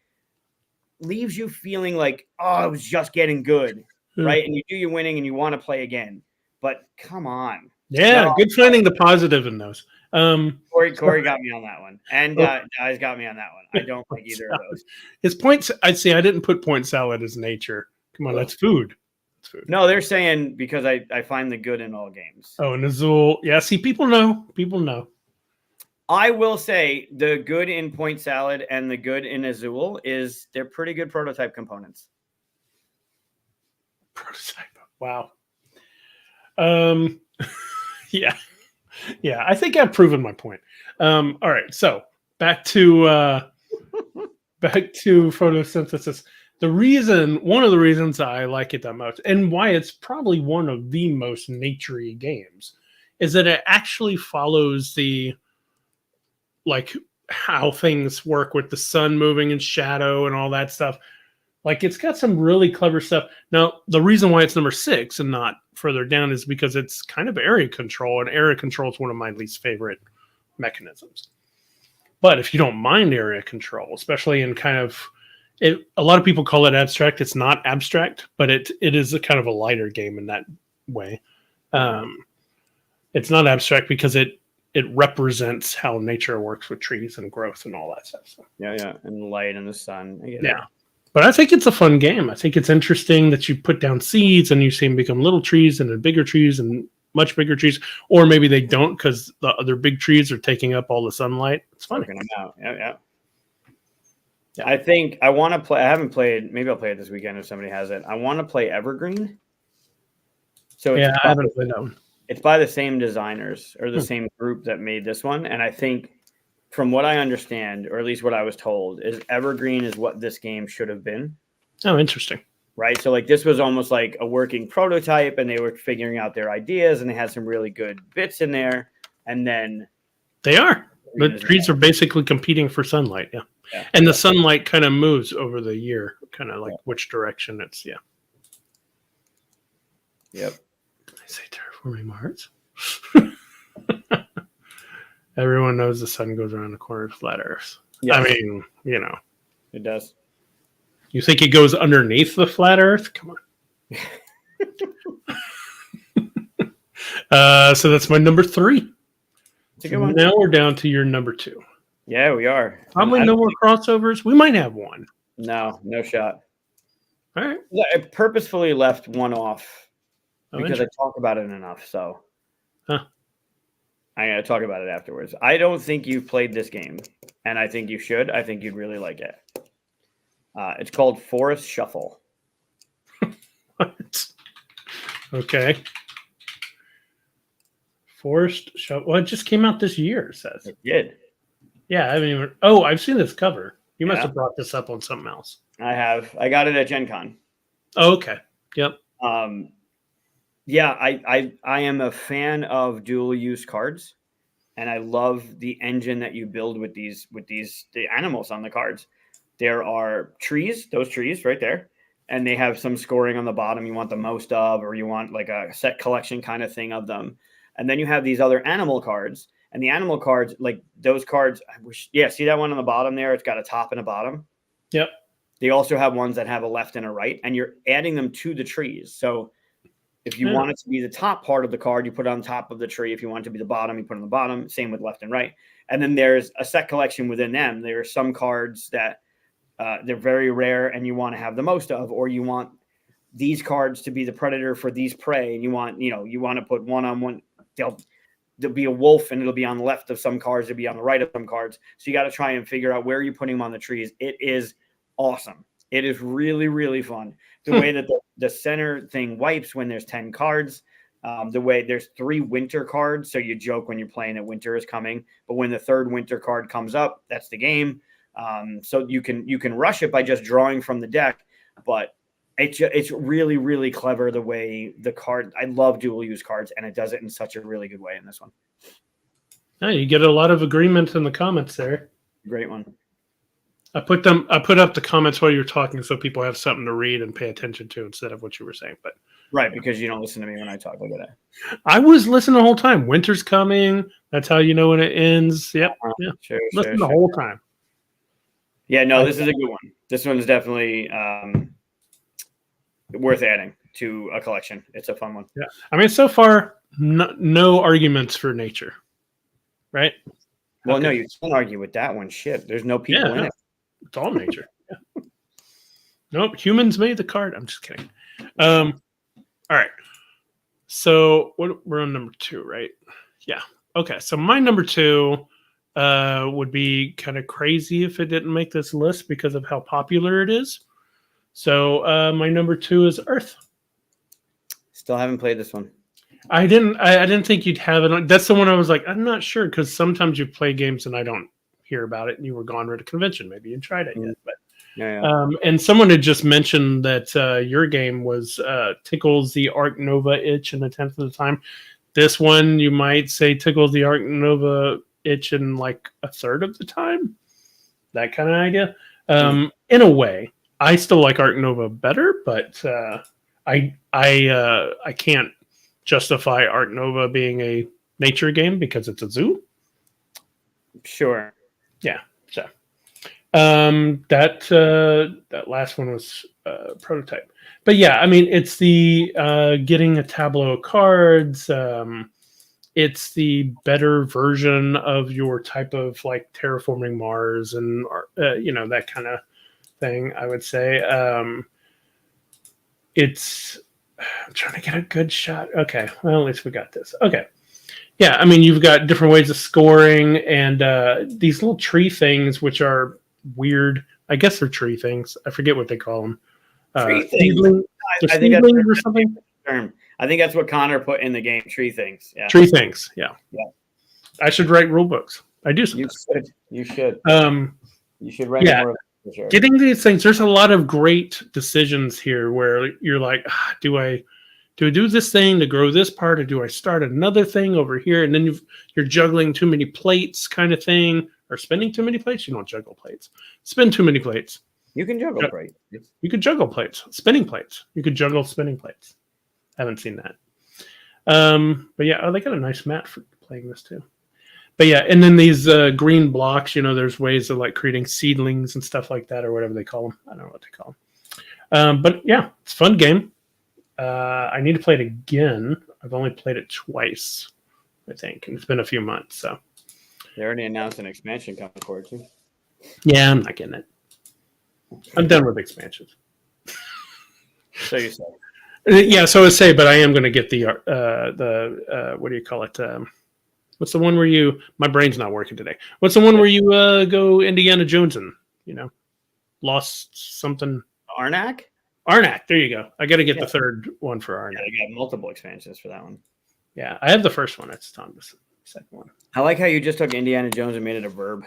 leaves you feeling like, oh, it was just getting good, right? And you do your winning and you want to play again. But come on. Yeah, good finding the positive in those. Corey got me on that one. And guys got me on that one. I don't like either of those. His points, I'd say I didn't put point salad as nature. Come on, that's food. It's food. No, they're saying because I find the good in all games. Oh, and Azul. Yeah, see, people know. People know. I will say the good in point salad and the good in Azul is they're pretty good prototype components. Prototype. Wow. Yeah. Yeah, I think I've proven my point. All right, so back to photosynthesis. One of the reasons I like it that much, and why it's probably one of the most nature-y games, is that it actually follows the, like, how things work with the sun moving in shadow and all that stuff. Like, it's got some really clever stuff. Now, the reason why it's number 6 and not further down is because it's kind of area control, and area control is one of my least favorite mechanisms. But if you don't mind area control, especially in kind of, a lot of people call it abstract. It's not abstract, but it is a kind of a lighter game in that way. It's not abstract because it represents how nature works with trees and growth and all that stuff. So. Yeah, and the light and the sun. Yeah. But I think it's a fun game. I think it's interesting that you put down seeds and you see them become little trees and then bigger trees and much bigger trees. Or maybe they don't because the other big trees are taking up all the sunlight. It's fun. Yeah. I think I want to play. I haven't played. Maybe I'll play it this weekend if somebody has it. I want to play Evergreen. So I haven't played that one. It's by the same designers or the same group that made this one. And I think, from what I understand, or at least what I was told, is Evergreen is what this game should have been. Oh, interesting. Right? So, like, this was almost like a working prototype, and they were figuring out their ideas, and they had some really good bits in there. And then... They are. The trees are basically competing for sunlight, yeah. And the sunlight kind of moves over the year, kind of like which direction it's, Yep. Did I say Terraforming Mars? Everyone knows the sun goes around the corner of flat Earth. Yes. I mean, It does. You think it goes underneath the flat Earth? Come on. So that's my number 3. It's a good one. Now we're down to your number 2. Yeah, we are. Probably no more crossovers. We might have one. No shot. All right. Yeah, I purposefully left one off. because I talk about it enough. So Huh. I'm going to talk about it afterwards. I don't think you've played this game, and I think you should. I think you'd really like it. It's called Forest Shuffle. What? Okay. Forest Shuffle. Well, it just came out this year, it says. It did. Yeah, I haven't even. Oh, I've seen this cover. You must Yeah. have brought this up on something else. I have. I got it at Gen Con. Oh, okay. Yep. Yeah, I am a fan of dual use cards, and I love the engine that you build with the animals on the cards. There are trees, those trees right there, and they have some scoring on the bottom you want the most of, or you want like a set collection kind of thing of them. And then you have these other animal cards, and the animal cards, like those cards, see that one on the bottom there? It's got a top and a bottom. Yep. They also have ones that have a left and a right, and you're adding them to the trees. So if you want it to be the top part of the card, you put it on top of the tree. If you want it to be the bottom, you put it on the bottom. Same with left and right. And then there's a set collection within them. There are some cards that they're very rare and you want to have the most of, or you want these cards to be the predator for these prey. And you want to put one on one. There'll be a wolf and it'll be on the left of some cards. It'll be on the right of some cards. So you got to try and figure out where you're putting them on the trees. It is awesome. It is really, really fun. The way that the center thing wipes when there's 10 cards, the way there's 3 winter cards. So you joke when you're playing that winter is coming, but when the 3rd winter card comes up, that's the game. So you can rush it by just drawing from the deck, but it's really, really clever the way the card. I love dual use cards, and it does it in such a really good way in this one. Yeah, you get a lot of agreement in the comments there. Great one. I put up the comments while you're talking so people have something to read and pay attention to instead of what you were saying. But right, because you don't listen to me when I talk. Look at that. I was listening the whole time. Winter's coming. That's how you know when it ends. Yep. Yeah. Sure, listen the whole time. Yeah, no, this is a good one. This one is definitely worth adding to a collection. It's a fun one. Yeah. I mean, so far, no arguments for nature. Right? Well, no, you can't argue with that one. Shit. There's no people in it. It's all nature. Yeah. Nope. Humans made the card. I'm just kidding. All right. So we're on number 2, right? Yeah. Okay. So my number 2 would be kind of crazy if it didn't make this list because of how popular it is. So my number 2 is Earth. Still haven't played this one. I didn't think you'd have it. That's the one I was like, I'm not sure, because sometimes you play games and I don't hear about it, and you were gone at a convention. Maybe you tried it yet, but and someone had just mentioned that your game was tickles the Arc Nova itch in a tenth of the time. This one, you might say, tickles the Arc Nova itch in like a third of the time. That kind of idea. In a way, I still like Arc Nova better, but I can't justify Arc Nova being a nature game because it's a zoo. Sure. Yeah. So that last one was prototype. But yeah, I mean, it's the getting a tableau of cards. It's the better version of your type of like terraforming Mars and that kind of thing, I would say. I'm trying to get a good shot. Okay, well, at least we got this. Okay. Yeah, I mean, you've got different ways of scoring and these little tree things, which are weird. I guess they're tree things. I forget what they call them. Tree things. I think that's or something. Term. I think that's what Connor put in the game. Tree things. Yeah. Tree things. Yeah. Yeah. I should write rule books. I do sometimes. You should. You should write more of it, for sure. Getting these things, there's a lot of great decisions here where you're like, do I do this thing to grow this part, or do I start another thing over here? And then you're juggling too many plates kind of thing, or spinning too many plates. You don't juggle plates. Spin too many plates. You can juggle plates. You could juggle plates. Spinning plates. You could juggle spinning plates. Haven't seen that. But yeah, they got a nice mat for playing this too. But yeah, and then these green blocks, there's ways of like creating seedlings and stuff like that, or whatever they call them. I don't know what they call them. But yeah, it's a fun game. I need to play it again. I've only played it twice, I think. And it's been a few months. So they already announced an expansion coming for it too. Yeah, I'm not getting it. I'm done with expansions. So you say. Yeah, so I say, but I am going to get the what do you call it? What's the one where you? My brain's not working today. What's the one where you go Indiana Jones and lost something? Arnak? Arnak. There you go. I got to get the third one for Yeah, Arnak. I got multiple expansions for that one. Yeah, I have the first one. It's time the second one. I like how you just took Indiana Jones and made it a verb.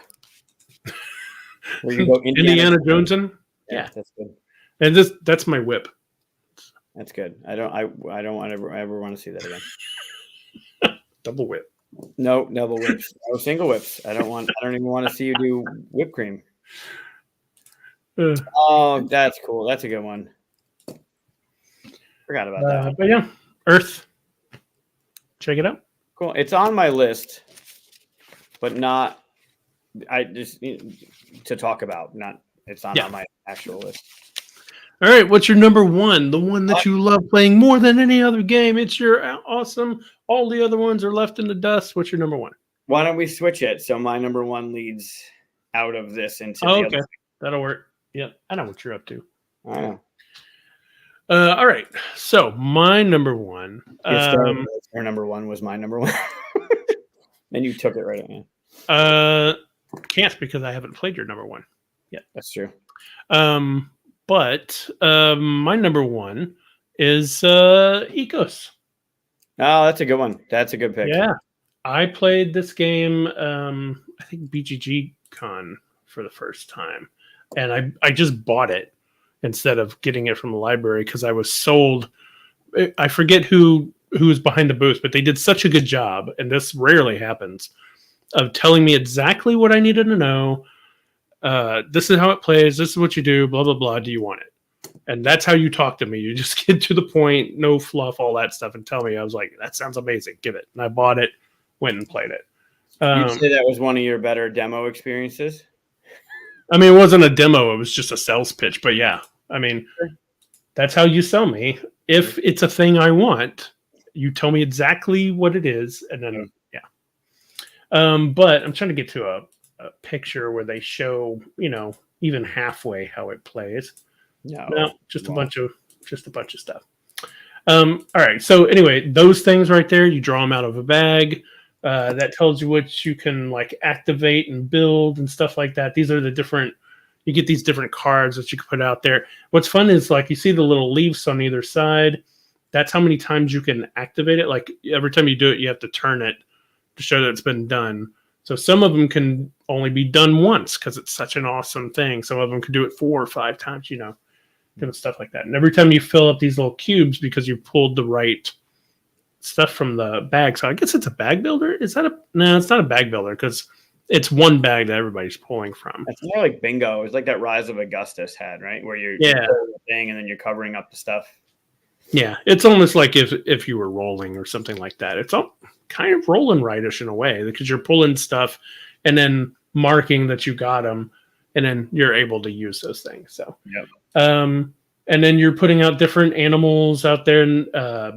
Where you go Indiana Jones and yeah, that's good. And that's my whip. That's good. I don't ever want to see that again. Double whip. No double whips. No single whips. I don't even want to see you do whipped cream. Oh, that's cool. That's a good one. Forgot about that one. But yeah, Earth. Check it out. Cool. It's on my list, but not. I just to talk about. Not. It's not on my actual list. All right, what's your number one? The one that you love playing more than any other game. It's your awesome. All the other ones are left in the dust. What's your number one? Why don't we switch it? So my number one leads out of this into the okay. other. That'll work. Yeah, I know what you're up to. Oh. All right. So my number one. Your number one was my number one. And you took it right at me. Can't because I haven't played your number one yet. That's true. But my number one is Ecos. Oh, that's a good one. That's a good pick. Yeah. I played this game, I think BGG Con for the first time. And I just bought it instead of getting it from the library because I was sold. I forget who was behind the booth, but they did such a good job, and this rarely happens, of telling me exactly what I needed to know. This is how it plays. This is what you do. Blah, blah, blah. Do you want it? And that's how you talk to me. You just get to the point, no fluff, all that stuff, and tell me. I was like, that sounds amazing. Give it. And I bought it, went and played it. You'd say that was one of your better demo experiences? I mean, it wasn't a demo. It was just a sales pitch. But yeah, I mean, that's how you sell me. If it's a thing I want, you tell me exactly what it is. And then, but I'm trying to get to a picture where they show, even halfway how it plays. No, just a bunch of stuff. All right. So anyway, those things right there, you draw them out of a bag. That tells you what you can activate and build and stuff like that. These are the different. You get these different cards that you can put out there. What's fun is you see the little leaves on either side. That's how many times you can activate it. Every time you do it, you have to turn it to show that it's been done. So some of them can only be done once because it's such an awesome thing. Some of them can do it 4 or 5 times, different stuff like that. And every time you fill up these little cubes because you pulled the right stuff from the bag. So I guess it's a bag builder. No, it's not a bag builder because it's one bag that everybody's pulling from. It's more like bingo. It's like that Rise of Augustus had, right? Where you're pulling the thing and then you're covering up the stuff. Yeah, it's almost like if you were rolling or something like that. It's all kind of rolling rightish in a way because you're pulling stuff and then marking that you got them, and then you're able to use those things. So, and then you're putting out different animals out there in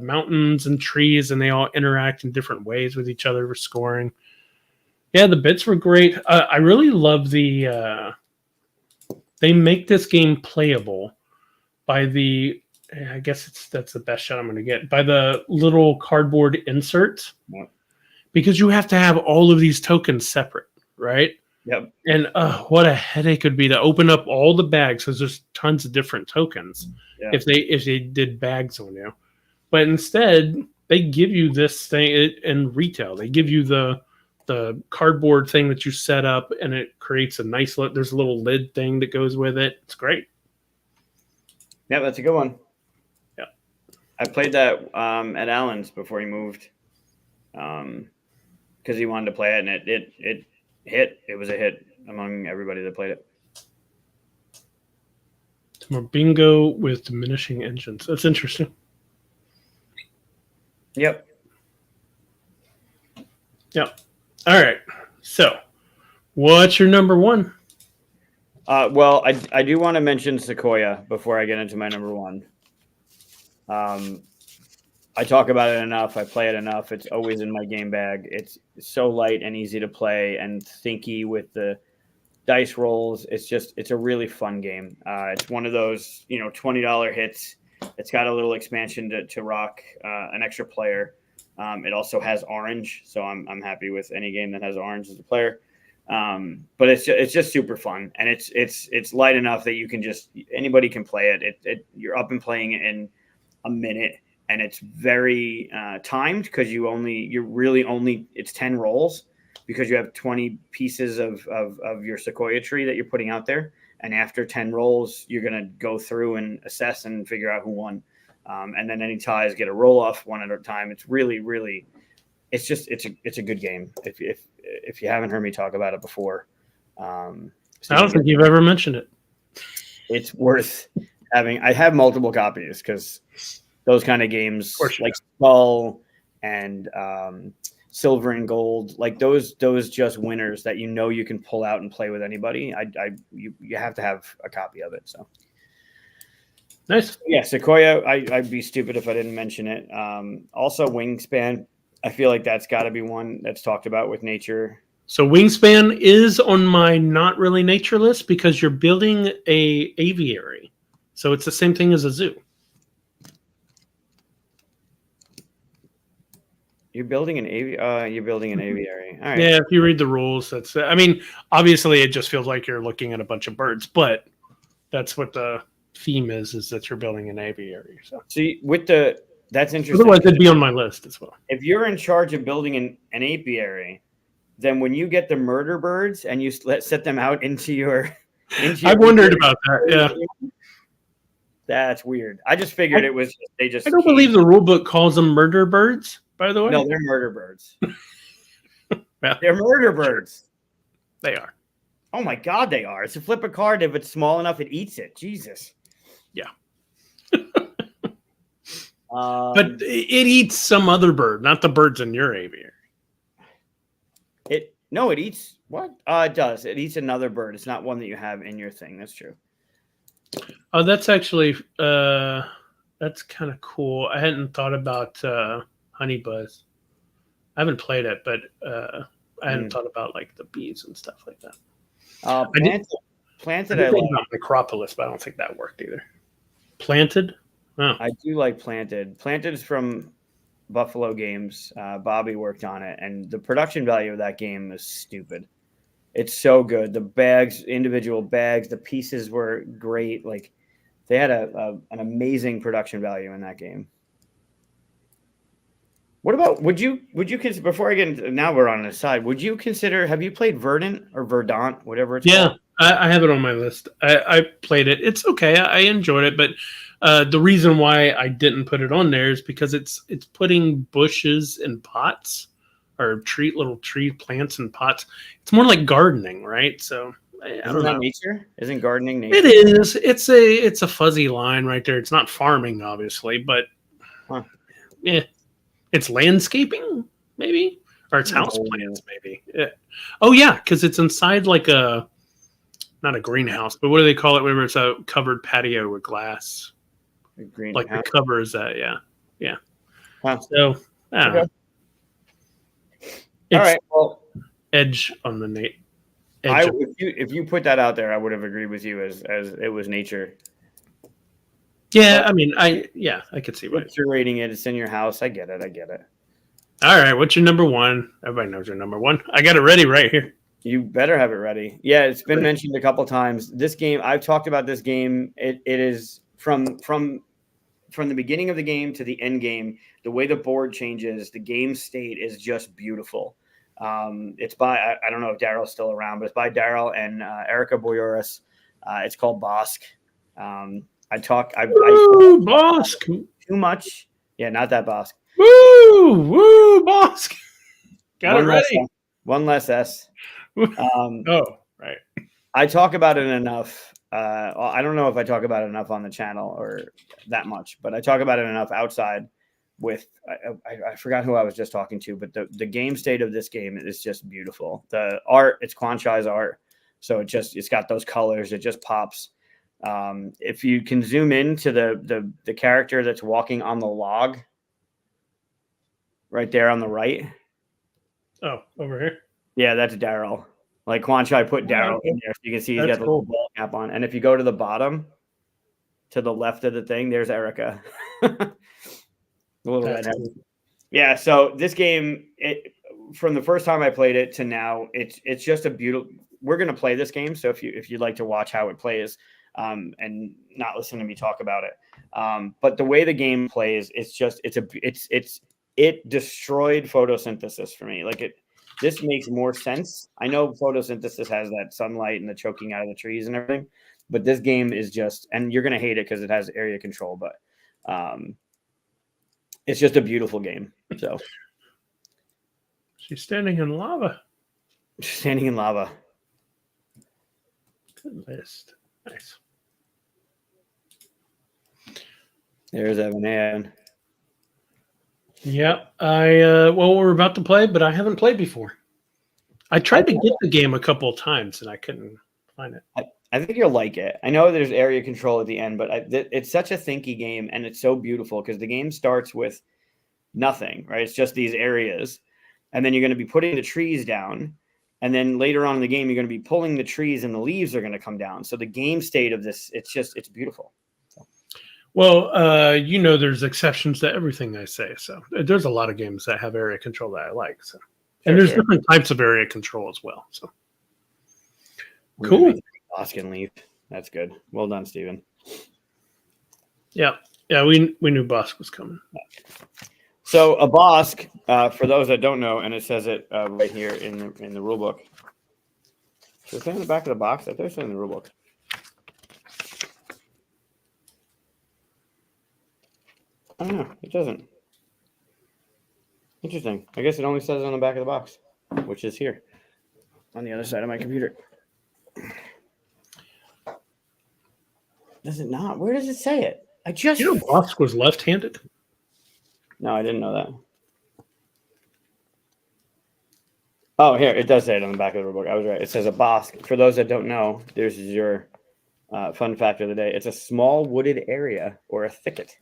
mountains and trees, and they all interact in different ways with each other for scoring. Yeah, the bits were great. I really love the. They make this game playable by the. I guess that's the best shot I'm going to get by the little cardboard inserts, because you have to have all of these tokens separate, right? Yep. And what a headache it would be to open up all the bags because there's tons of different tokens if they did bags on you. But instead, they give you this thing in retail. They give you the cardboard thing that you set up, and it creates a nice. There's a little lid thing that goes with it. It's great. Yeah, that's a good one. Yeah, I played that at Allen's before he moved, because he wanted to play it, and it hit. It was a hit among everybody that played it. More bingo with diminishing engines. That's interesting. Yep. All right. So, what's your number one? Well, I do want to mention Sequoia before I get into my number one. I talk about it enough. I play it enough. It's always in my game bag. It's so light and easy to play and thinky with the dice rolls. It's a really fun game. It's one of those, $20 hits It's got a little expansion to rock an extra player. It also has orange, so I'm happy with any game that has orange as a player. But it's just super fun, and it's light enough that you can anybody can play it. You're up and playing it in a minute, and it's very timed because it's 10 rolls because you have 20 pieces of your sequoia tree that you're putting out there, and after 10 rolls, you're gonna go through and assess and figure out who won, and then any ties get a roll off one at a time. It's really it's a good game. If you haven't heard me talk about it before, I don't think you've ever mentioned it. It's worth having. I have multiple copies because those kind of games like Skull and Silver and Gold, like those just winners that you can pull out and play with anybody. You have to have a copy of it. So nice. Yeah, Sequoia. I'd be stupid if I didn't mention it. Also, Wingspan. I feel like that's got to be one that's talked about with nature. So Wingspan is on my not really nature list because you're building a aviary. So it's the same thing as a zoo. You're building an aviary. All right. Yeah, if you read the rules, obviously it just feels like you're looking at a bunch of birds, but that's what the theme is that you're building an aviary. So see, that's interesting. Otherwise, it'd be on my list as well. If you're in charge of building an apiary, then when you get the murder birds and you set them out into your I wondered about that. Yeah, that's weird. I just figured it was they just. I don't believe the rule book calls them murder birds. By the way, no, they're murder birds. Yeah. They're murder birds. They are. Oh my God, they are. It's a flip a card. If it's small enough, it eats it. Jesus. Yeah. But it eats some other bird, not the birds in your aviary. It eats what? It does. It eats another bird. It's not one that you have in your thing. That's true. Oh, that's actually that's kind of cool. I hadn't thought about honey buzz. I haven't played it, but I hadn't thought about like the bees and stuff like that. Planted. I love Necropolis, but I don't think that worked either. Planted. Oh. I do like Planted. Planted is from Buffalo Games. Bobby worked on it, and the production value of that game is stupid. It's so good. The individual bags, the pieces were great. Like they had an amazing production value in that game. What about would you consider, before I get into, now we're on the side, would you consider, have you played Verdant or Verdant, whatever it's called? I have it on my list. I played it. It's okay. I enjoyed it, but the reason why I didn't put it on there is because it's putting bushes in pots or little tree plants in pots. It's more like gardening, right? So I don't know. Nature? Isn't gardening nature? It is. It's a fuzzy line right there. It's not farming, obviously, but yeah, it's landscaping maybe, or it's house plants maybe. Yeah. Oh yeah, because it's inside like not a greenhouse, but what do they call it? Whenever it's a covered patio with glass. Like the cover is that, yeah. Huh. So, I don't know. All right. Well, edge on the if you put that out there, I would have agreed with you as it was nature. Yeah, I could see why. You're rating it. It's in your house. I get it. All right. What's your number one? Everybody knows your number one. I got it ready right here. You better have it ready. Yeah, it's been mentioned a couple times. This game, I've talked about this game. It is from the beginning of the game to the end game. The way the board changes, the game state is just beautiful. It's by I don't know if Daryl's still around, but it's by Daryl and Erica Boyoris. It's called Bosk. Bosk too much. Yeah, not that Bosk. Woo, Bosk. Got it ready. One less S. Right. I talk about it enough. I don't know if I talk about it enough on the channel or that much, but I talk about it enough outside with, I forgot who I was just talking to, but the game state of this game is just beautiful. The art, it's Quanchai's art. So it's got those colors. It just pops. If you can zoom in to the character that's walking on the log right there on the right. Oh, over here. Yeah, that's Daryl. Like Quanchai put Daryl in there. So you can see he's got the little ball cap on. And if you go to the bottom, to the left of the thing, there's Erica. The little redhead. Yeah, so this game, from the first time I played it to now, it's just a beautiful. We're gonna play this game, so if you'd like to watch how it plays, and not listen to me talk about it, but the way the game plays, it destroyed photosynthesis for me. Like this makes more sense. I know photosynthesis has that sunlight and the choking out of the trees and everything, but this game is just, and you're gonna hate it because it has area control, but it's just a beautiful game. So she's standing in lava. She's standing in lava. Good list. Nice. There's Evan. Yeah, well, we're about to play, but I haven't played before. I tried to get the game a couple of times and I couldn't find it. I think you'll like it. I know there's area control at the end, but it's such a thinky game, and it's so beautiful because the game starts with nothing, right? It's just these areas, and then you're going to be putting the trees down, and then later on in the game, you're going to be pulling the trees, and the leaves are going to come down. So the game state of this, it's beautiful. Well, there's exceptions to everything I say. So there's a lot of games that have area control that I like. So, and there's different types of area control as well. So cool. Bosk and leaf. That's good. Well done, Steven. Yeah. We knew Bosk was coming. So a Bosk, for those that don't know, and it says it right here in the rule book. Should it say in the back of the box? I thought it said in the rule book. I don't know. It doesn't. Interesting. I guess it only says it on the back of the box, which is here on the other side of my computer. Does it not? Where does it say it? Bosk was left-handed? No, I didn't know that. Oh, here, it does say it on the back of the book. I was right. It says a Bosk. For those that don't know, there's your fun fact of the day. It's a small wooded area or a thicket.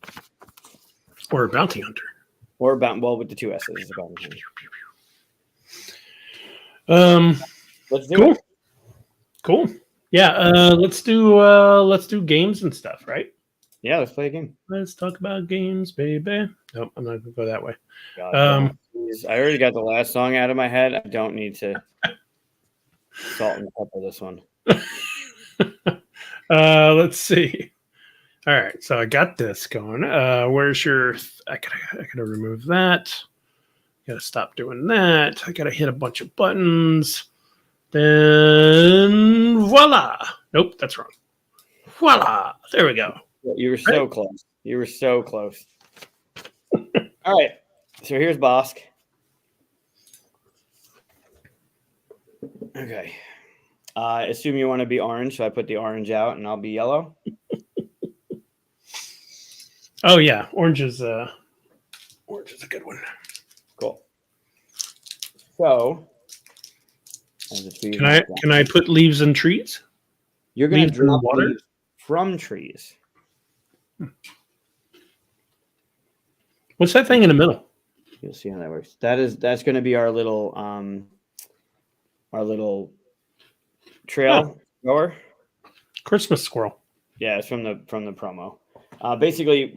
Or a bounty hunter. Or with the two S's. It's a bounty hunter. Let's do it. Cool. Yeah, let's do games and stuff, right? Yeah, let's play a game. Let's talk about games, baby. Nope, I'm not gonna go that way. God, I already got the last song out of my head. I don't need to salt and pepper this one. Let's see. All right, so I got this going. Where's your? I gotta remove that. Gotta stop doing that. I gotta hit a bunch of buttons. Then voila! Nope, that's wrong. Voila! There we go. You were so close. You were so close. All right. So here's Bosk. Okay. Assume you want to be orange, so I put the orange out, and I'll be yellow. Oh yeah, orange is a good one. Cool. So, can I put leaves in trees? You're going to drop water from trees. What's that thing in the middle? You'll see how that works. That's going to be our little trail goer. Christmas squirrel. Yeah, it's from the promo. Basically,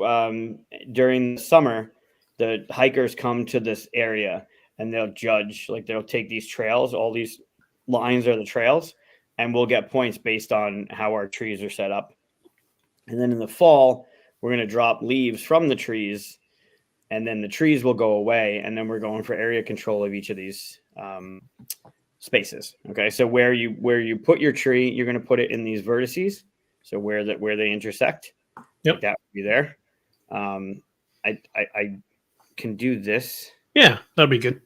during the summer, the hikers come to this area and they'll judge. Like they'll take these trails. All these lines are the trails, and we'll get points based on how our trees are set up. And then in the fall, we're going to drop leaves from the trees, and then the trees will go away. And then we're going for area control of each of these spaces. Okay, so where you put your tree, you're going to put it in these vertices. So where they intersect. Yep, that would be there. I can do this. Yeah, that'd be good.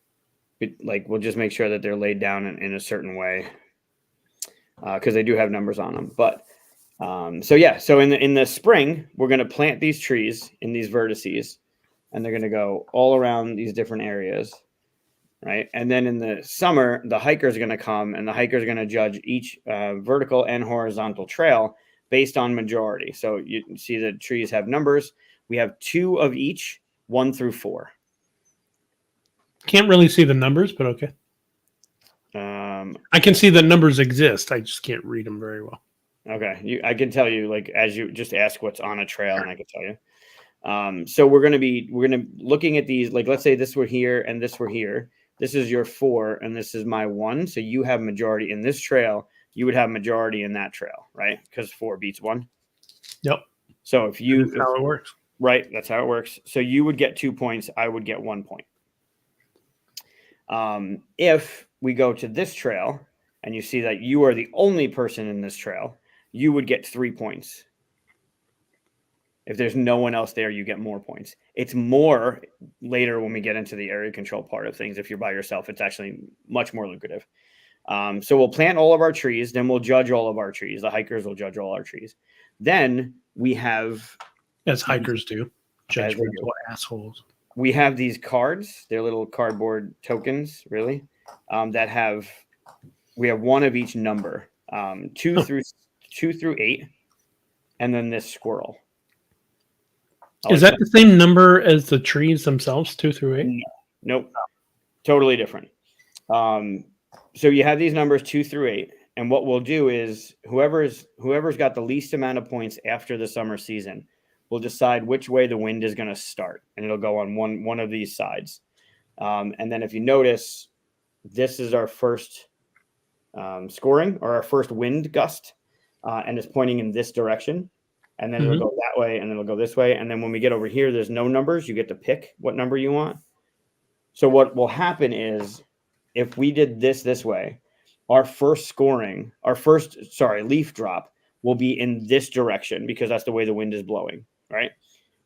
We'll just make sure that they're laid down in a certain way because they do have numbers on them. But so in the spring, we're going to plant these trees in these vertices, and they're going to go all around these different areas, right? And then in the summer, the hikers are going to come, and the hikers are going to judge each vertical and horizontal trail based on majority. So you see the trees have numbers. We have 2 of each, 1 through 4. Can't really see the numbers, but okay. I can see the numbers exist. I just can't read them very well. Okay. I can tell you, like, as you just ask what's on a trail, and I can tell you. So we're gonna be looking at these, like, let's say this were here and this were here. This is your 4 and this is my 1. So you have majority in this trail. You would have majority in that trail, right? Because 4 beats 1. Yep. So if you That's how it works. Right, that's how it works. So you would get 2 points, I would get 1 point. If we go to this trail and you see that you are the only person in this trail, you would get 3 points. If there's no one else there, you get more points. It's more later when we get into the area control part of things. If you're by yourself, it's actually much more lucrative. So we'll plant all of our trees, then we'll judge all of our trees. The hikers will judge all our trees. Then we have... As hikers do. Judgmental assholes. We have these cards. They're little cardboard tokens, really, that have... We have one of each number, 2 through 8, and then this squirrel. Is that the same number as the trees themselves, 2 through 8? No. Nope. Totally different. So you have these numbers 2 through 8, and what we'll do is whoever's got the least amount of points after the summer season will decide which way the wind is going to start, and it'll go on one of these sides. And then if you notice, this is our first scoring, or our first wind gust, and it's pointing in this direction. And then it'll go that way, and then it'll go this way. And then when we get over here, there's no numbers. You get to pick what number you want. So what will happen is, if we did this way, our first leaf drop will be in this direction, because that's the way the wind is blowing, right?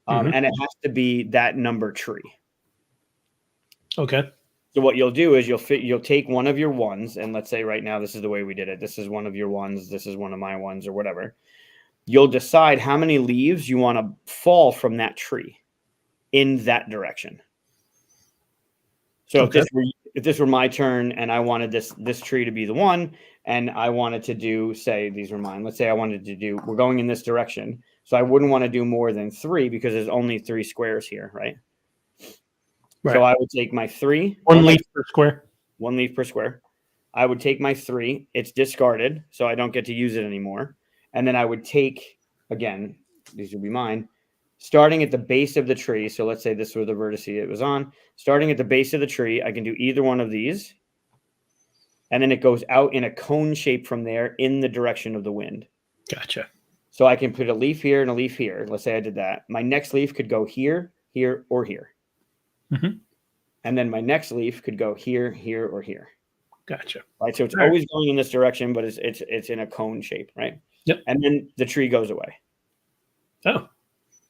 And it has to be that number tree. Okay. So what you'll do is you'll take one of your ones, and let's say right now this is the way we did it. This is one of your ones. This is one of my ones, or whatever. You'll decide how many leaves you want to fall from that tree in that direction. So if this were my turn and I wanted this tree to be the one, and I wanted to do, say these were mine. Let's say I wanted to do, we're going in this direction. So I wouldn't want to do more than 3, because there's only 3 squares here, right? So I would take my 3. 1 leaf per square. 1 leaf per square. I would take my 3. It's discarded, so I don't get to use it anymore. And then I would take, again, these would be mine, starting at the base of the tree. So let's say this was the vertex it was on. Starting at the base of the tree, I can do either one of these. And then it goes out in a cone shape from there in the direction of the wind. Gotcha. So I can put a leaf here and a leaf here. Let's say I did that. My next leaf could go here, here, or here. And then my next leaf could go here, here, or here. Gotcha. Right. So it's always going in this direction, but it's in a cone shape, right? Yep. And then the tree goes away. Oh.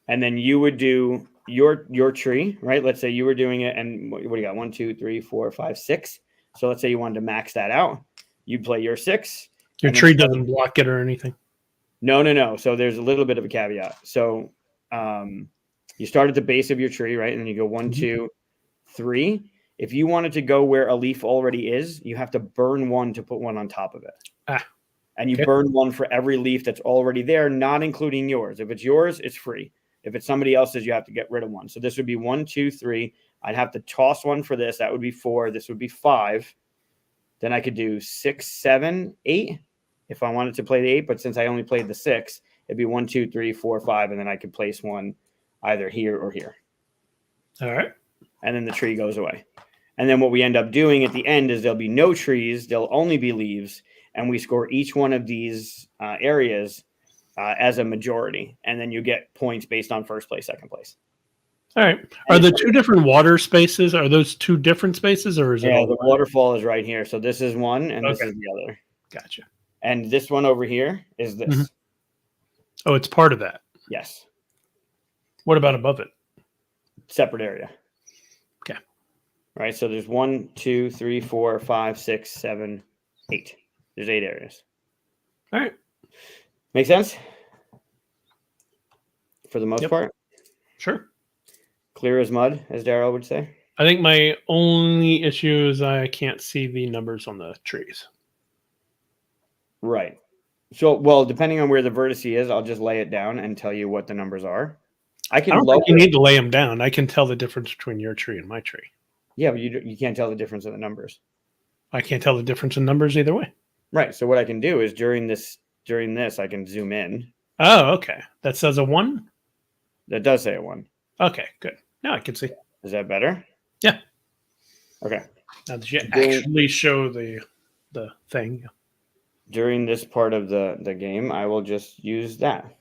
And then you would do your tree, right? Let's say you were doing it, and what do you got? 1, 2, 3, 4, 5, 6. So let's say you wanted to max that out. You'd play your 6. Your tree doesn't block it or anything. No. So there's a little bit of a caveat. So you start at the base of your tree, right? And then you go 1, 2, 3. If you wanted to go where a leaf already is, you have to burn 1 to put 1 on top of it. And you burn 1 for every leaf that's already there, not including yours. If it's yours, it's free. If it's somebody else's, you have to get rid of 1. So this would be 1, 2, 3. I'd have to toss 1 for this. That would be 4. This would be 5. Then I could do 6, 7, 8 if I wanted to play the 8. But since I only played the 6, it'd be 1, 2, 3, 4, 5. And then I could place 1 either here or here. All right. And then the tree goes away. And then what we end up doing at the end is there'll be no trees. There'll only be leaves. And we score each one of these areas as a majority. And then you get points based on first place, second place. All right. Are the 2 different water spaces, are those 2 different spaces, or is it all the waterfall is right here. So this is one, and this is the other. Gotcha. And this one over here is this. Oh, it's part of that. Yes. What about above it? Separate area. Okay. Right. So there's 1, 2, 3, 4, 5, 6, 7, 8. There's 8 areas. All right. Make sense? For the most part? Sure. Clear as mud, as Daryl would say. I think my only issue is I can't see the numbers on the trees. Right. So, well, depending on where the vertex is, I'll just lay it down and tell you what the numbers are. I don't think you need to lay them down. I can tell the difference between your tree and my tree. Yeah, but you can't tell the difference in the numbers. I can't tell the difference in numbers either way. Right. So what I can do is during this during this, I can zoom in. Oh, okay. That says a 1? That does say a 1. Okay, good. Now I can see. Is that better? Yeah. Okay. Now that you actually show the thing. During this part of the game, I will just use that.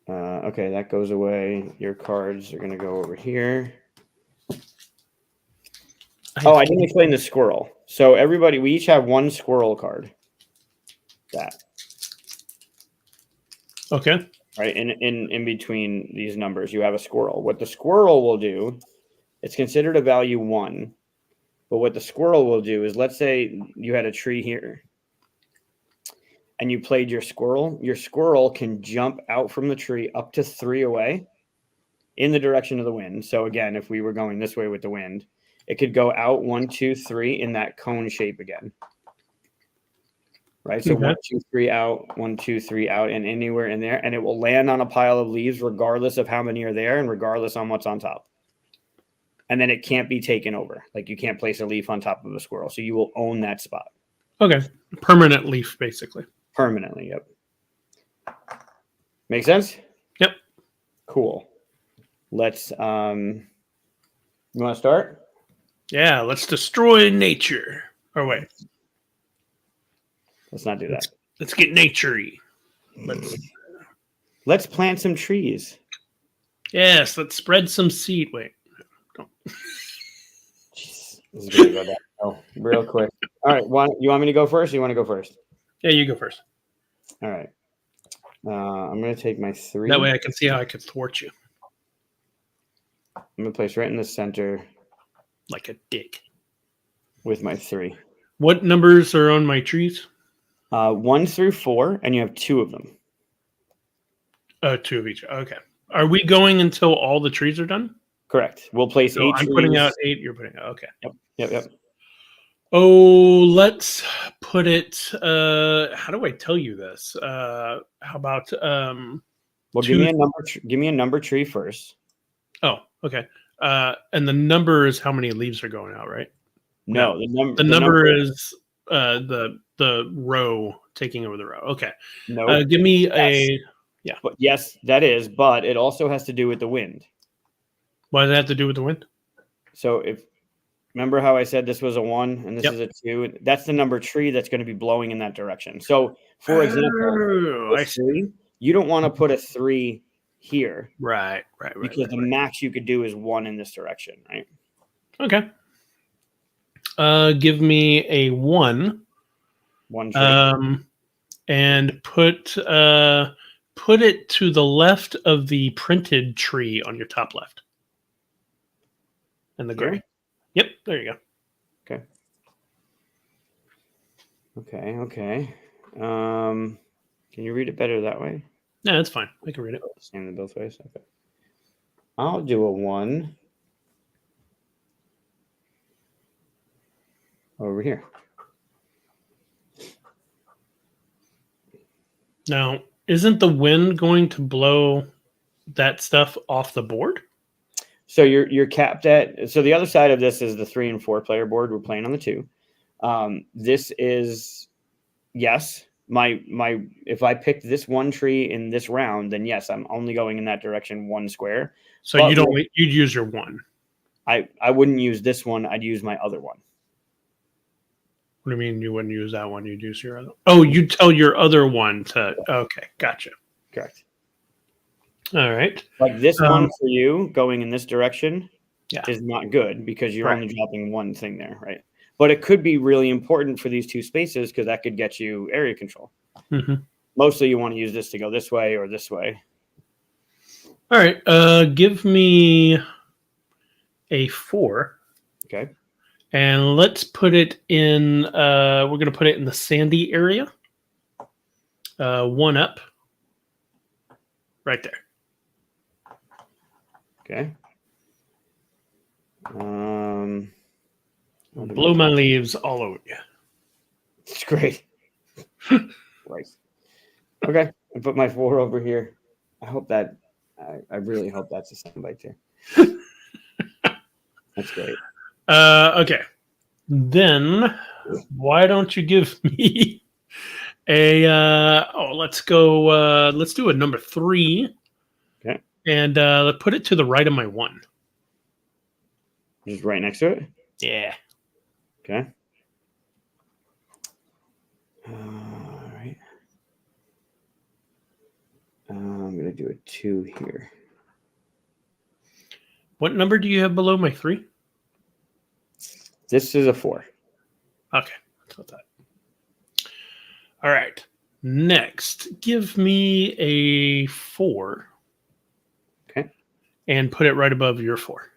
Okay, that goes away. Your cards are going to go over here. Oh, I didn't explain the squirrel. So everybody, we each have one squirrel card. That. Okay. Right, in between these numbers, you have a squirrel. What the squirrel will do, it's considered a value 1. But what the squirrel will do is, let's say you had a tree here and you played your squirrel can jump out from the tree up to 3 away in the direction of the wind. So again, if we were going this way with the wind, it could go out 1, 2, 3 in that cone shape again. Right. So Okay. 1, 2, 3 out, 1, 2, 3 out, and anywhere in there, and it will land on a pile of leaves regardless of how many are there and regardless on what's on top. And then it can't be taken over. Like, you can't place a leaf on top of a squirrel. So you will own that spot. Okay. Permanent leaf, basically. Permanently, yep. Make sense? Yep. Cool. Let's you want to start? Yeah, let's destroy nature. Or wait. Let's not do that. Let's get nature-y. Let's plant some trees. Yes, let's spread some seed. Wait. Jeez, this is gonna go down. Oh, real quick. All right, you want me to go first? Or you want to go first? Yeah, you go first. All right. I'm gonna take my 3. That way I can see how I can thwart you. I'm gonna place right in the center Like a dick. with my 3. What numbers are on my trees? 1 through 4, and you have 2 of them. 2 of each. Okay. Are we going until all the trees are done? Correct. We'll place So 8 I'm trees. putting out 8, you're putting out. Okay. Yep. Oh, let's put it. How do I tell you this? How about Well, 2? give me a number. Give me a number tree first. Oh, okay. And the number is how many leaves are going out, right? No, the number is the row taking over the row. Okay. No. Give me But yes, that is. But it also has to do with the wind. What does that have to do with the wind? So remember how I said this was a 1 and this Yep. is a 2? That's the number tree that's going to be blowing in that direction. So, for example, I see. 3, you don't want to put a 3 here. Right. Because the max you could do is 1 in this direction, right? Okay. Give me a 1. 1 tree. And put it to the left of the printed tree on your top left. And the gray. Here? Yep, there you go. Okay. Can you read it better that way? Yeah, that's fine. I can read it. Same in both ways. Okay. I'll do a 1 over here. Now, isn't the wind going to blow that stuff off the board? So you're capped at. So the other side of this is the 3 and 4 player board. We're playing on the 2. This is yes. My if I picked this 1 tree in this round, then yes, I'm only going in that direction 1 square. So but you'd use your 1. I wouldn't use this one. I'd use my other one. What do you mean you wouldn't use that one? You'd use your other. Oh, you'd tell your other one to. Okay, gotcha. Correct. All right. Like this one for you going in this direction Yeah. is not good because you're only dropping 1 thing there, right? But it could be really important for these 2 spaces because that could get you area control. Mm-hmm. Mostly you want to use this to go this way or this way. All right. Give me a 4. Okay. And let's put it in. We're going to put it in the sandy area. 1 up. Right there. Okay. Blow my leaves all over you. It's great. Right. Okay. I put my 4 over here. I hope that. I really hope that's a soundbite too. That's great. Okay. Then why don't you give me a let's go let's do a number 3. Okay. And put it to the right of my 1. Just right next to it? Yeah. Okay. All right. I'm going to do a 2 here. What number do you have below my 3? This is a 4. Okay. That's what that. All right. Next, give me a 4. Okay. And put it right above your 4.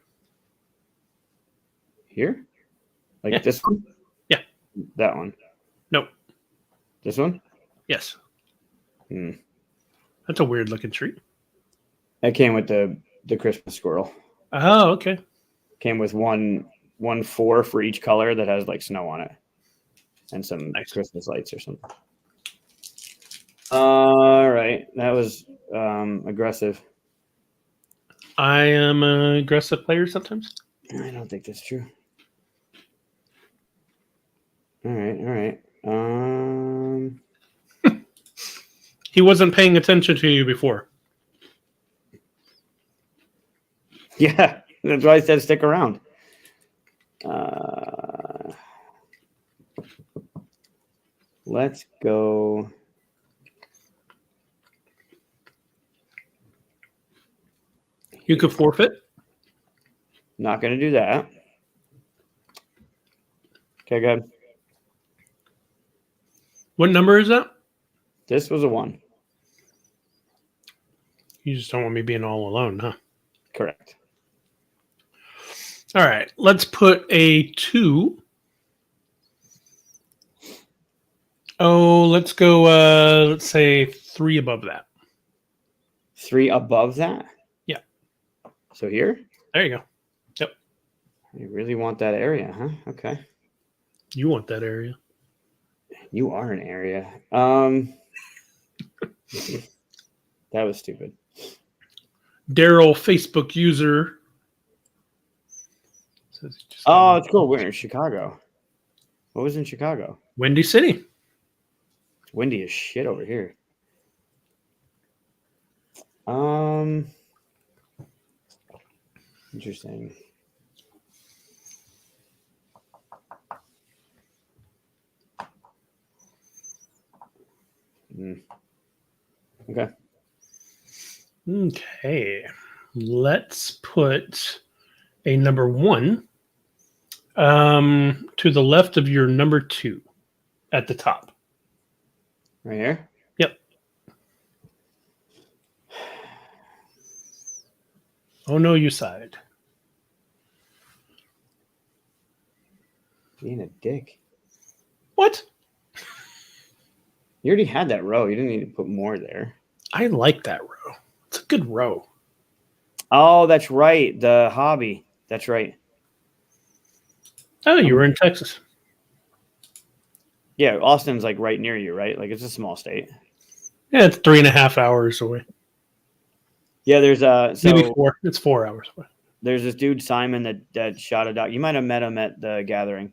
Here? Like Yeah. this one? Yeah. That one? Nope. This one? Yes. Hmm. That's a weird looking tree. That came with the Christmas squirrel. Oh, okay. Came with one 4 for each color that has like snow on it. And some Nice. Christmas lights or something. All right. That was aggressive. I am an aggressive player sometimes. I don't think that's true. All right. He wasn't paying attention to you before. Yeah, that's why I said stick around. Let's go. You could forfeit. Not going to do that. Okay, good. What number is that? This was a 1. You just don't want me being all alone, huh? Correct. All right. Let's put a 2. Oh, let's go, let's say 3 above that. 3 above that? Yeah. So here? There you go. Yep. You really want that area, huh? Okay. You want that area. You are an area. That was stupid. Daryl, Facebook user. Says he just Oh, it's cool. We're in Chicago. What was in Chicago? Windy City. It's windy as shit over here. Interesting. Okay. Okay. Let's put a number 1 to the left of your number 2 at the top. Right here? Yep. Oh, no, you sighed. Being a dick. What? You already had that row. You didn't need to put more there. I like that row. It's a good row. Oh, that's right. The hobby. That's right. Oh, you were in Texas. Yeah, Austin's like right near you, right? Like it's a small state. Yeah, it's 3.5 hours away. Yeah, there's Maybe 4. It's 4 hours away. There's this dude Simon that shot a dog. You might have met him at the gathering.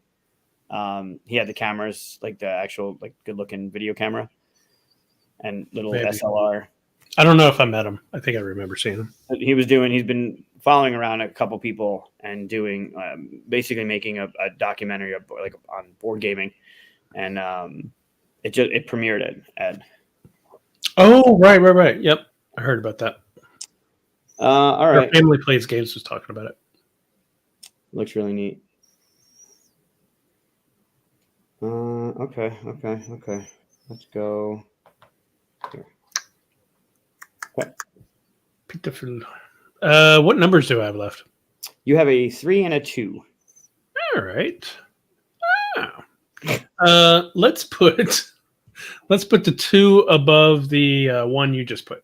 He had the cameras, like the actual like good looking video camera, and little Maybe. SLR. I don't know if I met him. I think I remember seeing him. He's been following around a couple people and doing basically making a documentary like on board gaming, and it premiered at Oh, right. Yep, I heard about that. all right. Our family plays games was talking about it. Looks really neat. Okay. Let's go here. Okay. Beautiful. What numbers do I have left? You have a 3 and a 2. All right. Let's put the 2 above the 1 you just put.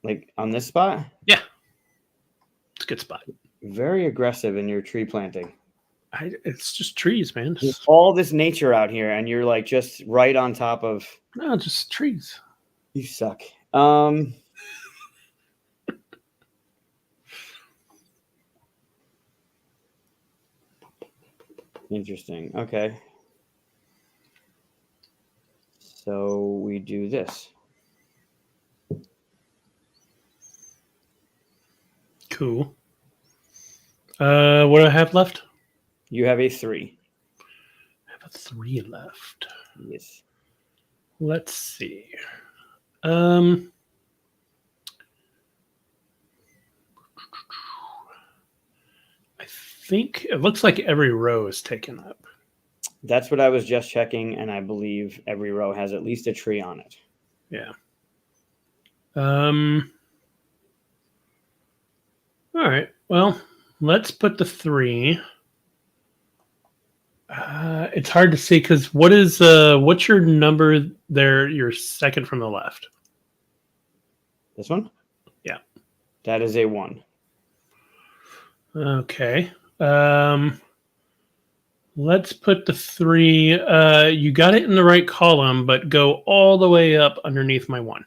Like on this spot? Yeah. It's a good spot. Very aggressive in your tree planting. It's just trees, man. There's all this nature out here, and you're like just right on top of. No, just trees. You suck. Interesting. Okay. So we do this. Cool. What do I have left? You have a 3. I have a 3 left. Yes. Let's see. I think it looks like every row is taken up. That's what I was just checking, and I believe every row has at least a tree on it. Yeah. All right. Well, let's put the 3. It's hard to see because what's your number there? Your second from the left. This one? Yeah. That is a 1. Okay. Let's put the 3. You got it in the right column, but go all the way up underneath my 1.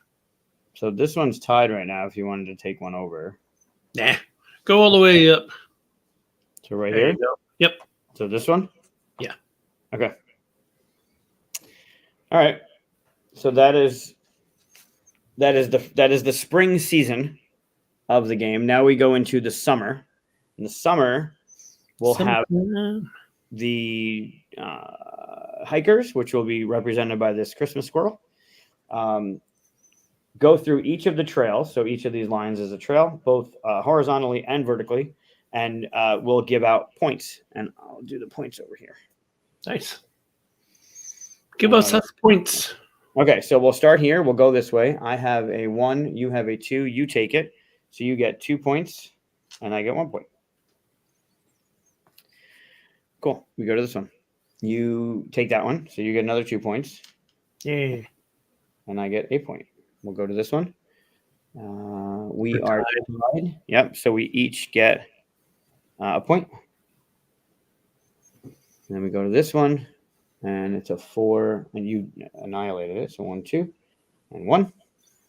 So this one's tied right now if you wanted to take one over. Nah. Go all the way up. So right There here? you go. Yep. So this one? Yeah. Okay. All right. So that is the spring season of the game. Now we go into the summer. In the summer, we'll have the hikers, which will be represented by this Christmas squirrel. Go through each of the trails. So each of these lines is a trail, both horizontally and vertically, and we'll give out points. And I'll do the points over here. Nice. Give us points. Okay, so we'll start here. We'll go this way. I have a 1. You have a 2. You take it. So you get 2 points, and I get 1 point. Cool. We go to this one. You take that one, so you get another 2 points. Yeah. And I get a point. We'll go to this one. We are tied. Yep. So we each get a point. And then we go to this one, and it's a 4, and you annihilated it. So 1, 2, and 1.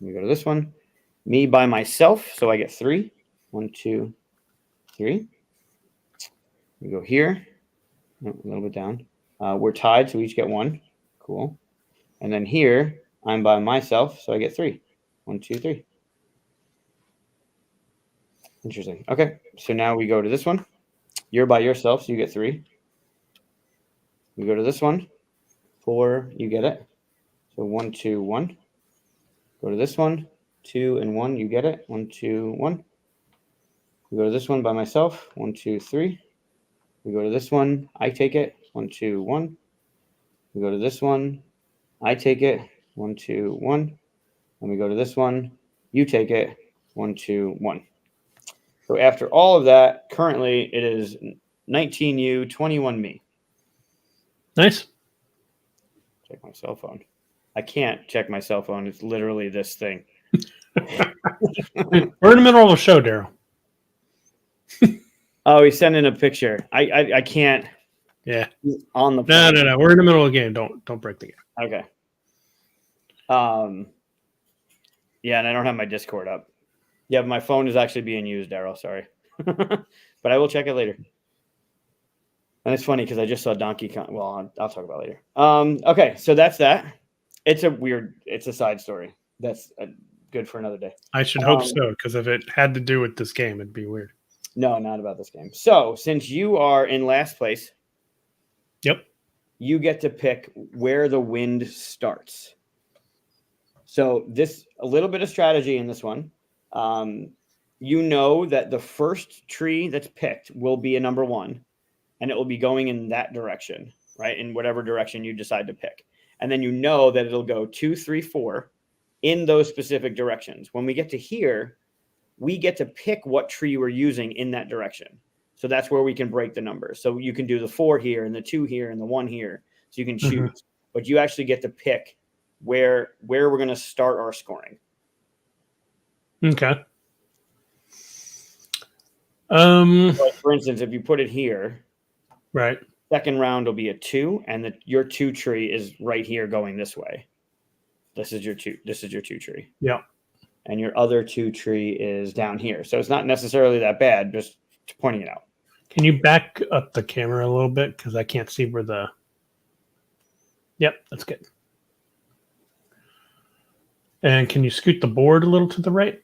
We go to this one. Me by myself, so I get 3. 1, 2, 3. We go here. A little bit down. We're tied, so we each get 1. Cool. And then here, I'm by myself, so I get 3. 1, 2, 3. Interesting. Okay, so now we go to this one. You're by yourself, so you get 3. We go to this one. 4, you get it. So 1, 2, 1. Go to this one. 2 and 1, you get it. 1, 2, 1. We go to this one by myself. 1, 2, 3. We go to this one. I take it. 1, 2, 1. We go to this one. I take it. 1, 2, 1. And we go to this one. You take it. 1, 2, 1. So after all of that, currently it is 19 you, 21 me. Nice. Check my cell phone. I can't check my cell phone. It's literally this thing. We're in the middle of a show, Daryl. Oh, he's sending a picture. I can't. Yeah. On the phone. No. We're in the middle of the game. Don't break the game. Okay. Yeah, and I don't have my Discord up. Yeah, my phone is actually being used, Daryl. Sorry. But I will check it later. And it's funny because I just saw Donkey Kong. Well, I'll talk about it later. Okay, so that's that. It's a side story. That's good for another day. I should hope so, because if it had to do with this game, it'd be weird. No, not about this game. So since you are in last place, yep, you get to pick where the wind starts. So a little bit of strategy in this one. You know that the first tree that's picked will be a number 1, and it will be going in that direction, right? In whatever direction you decide to pick. And then you know that it'll go 2, 3, 4 in those specific directions. When we get to here, we get to pick what tree we're using in that direction. So that's where we can break the numbers. So you can do the 4 here and the 2 here and the 1 here. So you can choose, but you actually get to pick where we're going to start our scoring. Okay. Like for instance, if you put it here, right, second round will be a 2, and your 2 tree is right here going this way. This is your 2 tree. Yeah. And your other 2 tree is down here. So it's not necessarily that bad, just pointing it out. Can you back up the camera a little bit? Because I can't see where the... Yep, that's good. And can you scoot the board a little to the right?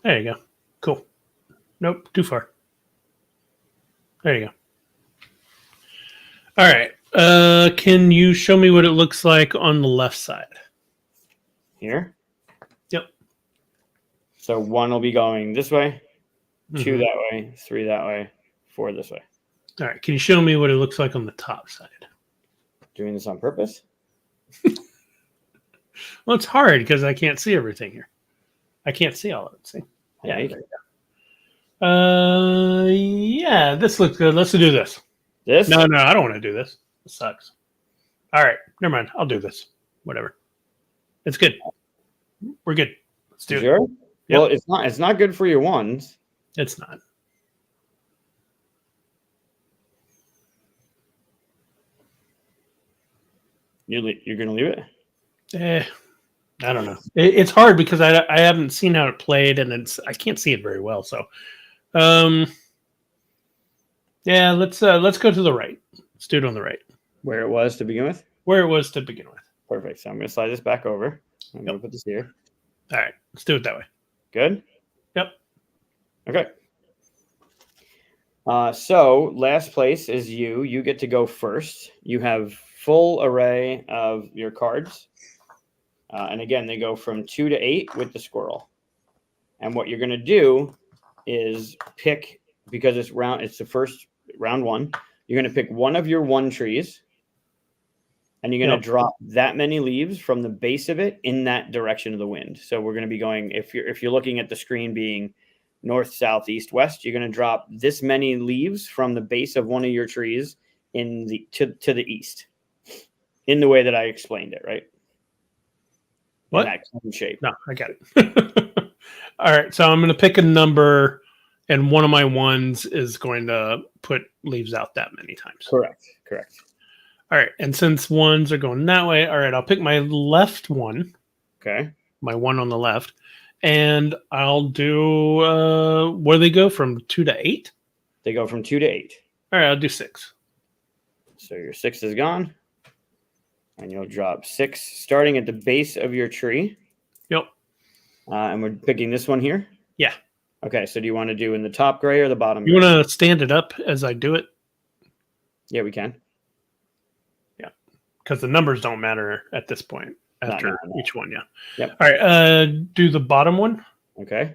There you go. Cool. Nope, too far. There you go. All right. Can you show me what it looks like on the left side? Here? Yep. So 1 will be going this way, 2 Mhm. that way, 3 that way, 4 this way. All right. Can you show me what it looks like on the top side? Doing this on purpose? Well, it's hard because I can't see everything here. I can't see all of it. See? Yeah, you there can. you go. Yeah, this looks good. Let's do this. This? No, I don't want to do this. It sucks. All right, never mind. I'll do this. Whatever. It's good. We're good. Let's do it. Sure? Yep. Well, it's not good for your ones. It's not. You're gonna leave it? I don't know. It's hard because I haven't seen how it played, and I can't see it very well. So, yeah, let's go to the right. Let's do it on the right, Where it was to begin with? where it was to begin with. Perfect. So I'm gonna slide this back over. I'm gonna put this here. All right, let's do it that way. Good? Yep. Okay. So last place is you. You get to go first. You have full array of your cards. And again, they go from 2 to 8 with the squirrel. And what you're going to do is pick, because it's the first round 1. You're going to pick one of your 1 trees, and you're going to drop that many leaves from the base of it in that direction of the wind. So we're going to be going, if you're looking at the screen being north, south, east, west, you're going to drop this many leaves from the base of one of your trees to the east, in the way that I explained it, right? What? In that cone shape. No, I got it. All right, so I'm going to pick a number, and one of my ones is going to put leaves out that many times. Correct. All right, and since ones are going that way, all right, I'll pick my left one. Okay. My one on the left, and I'll do where they go from 2 to 8. They go from 2 to 8. All right, I'll do 6. So your 6 is gone, and you'll drop 6 starting at the base of your tree. Yep. And we're picking this one here. Yeah. Okay. So do you want to do in the top gray or the bottom? You gray? want to stand it up as I do it? Yeah, we can. Yeah, because the numbers don't matter at this point after No. each one. Yeah. Yep. All right. Do the bottom one. Okay.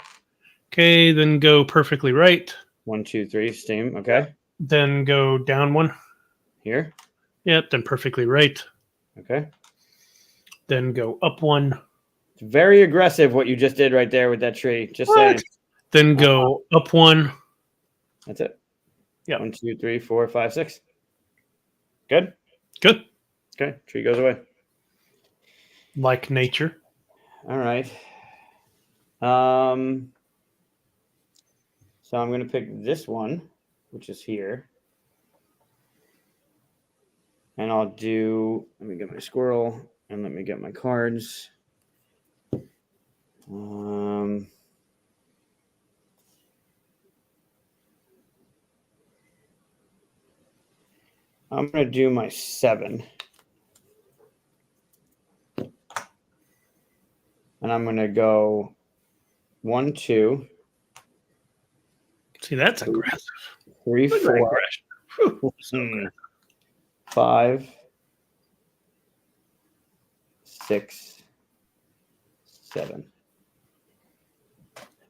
Okay. Then go perfectly right. 1, 2, 3. Steam. Okay. Then go down one. Here. Yep. Then perfectly right. Okay. Then go up one. It's very aggressive what you just did right there with that tree. Just saying. Then go up one. That's it. Yeah. 1, 2, 3, 4, 5, 6. Good. Good. Okay. Tree goes away. Like nature. All right. So I'm going to pick this one, which is here. And I'll do, let me get my squirrel and let me get my cards. I'm going to do my 7. And I'm going to go 1, 2. See, that's aggressive. 3, Look at 4, aggression. Whew, so aggressive. 5, 6, 7.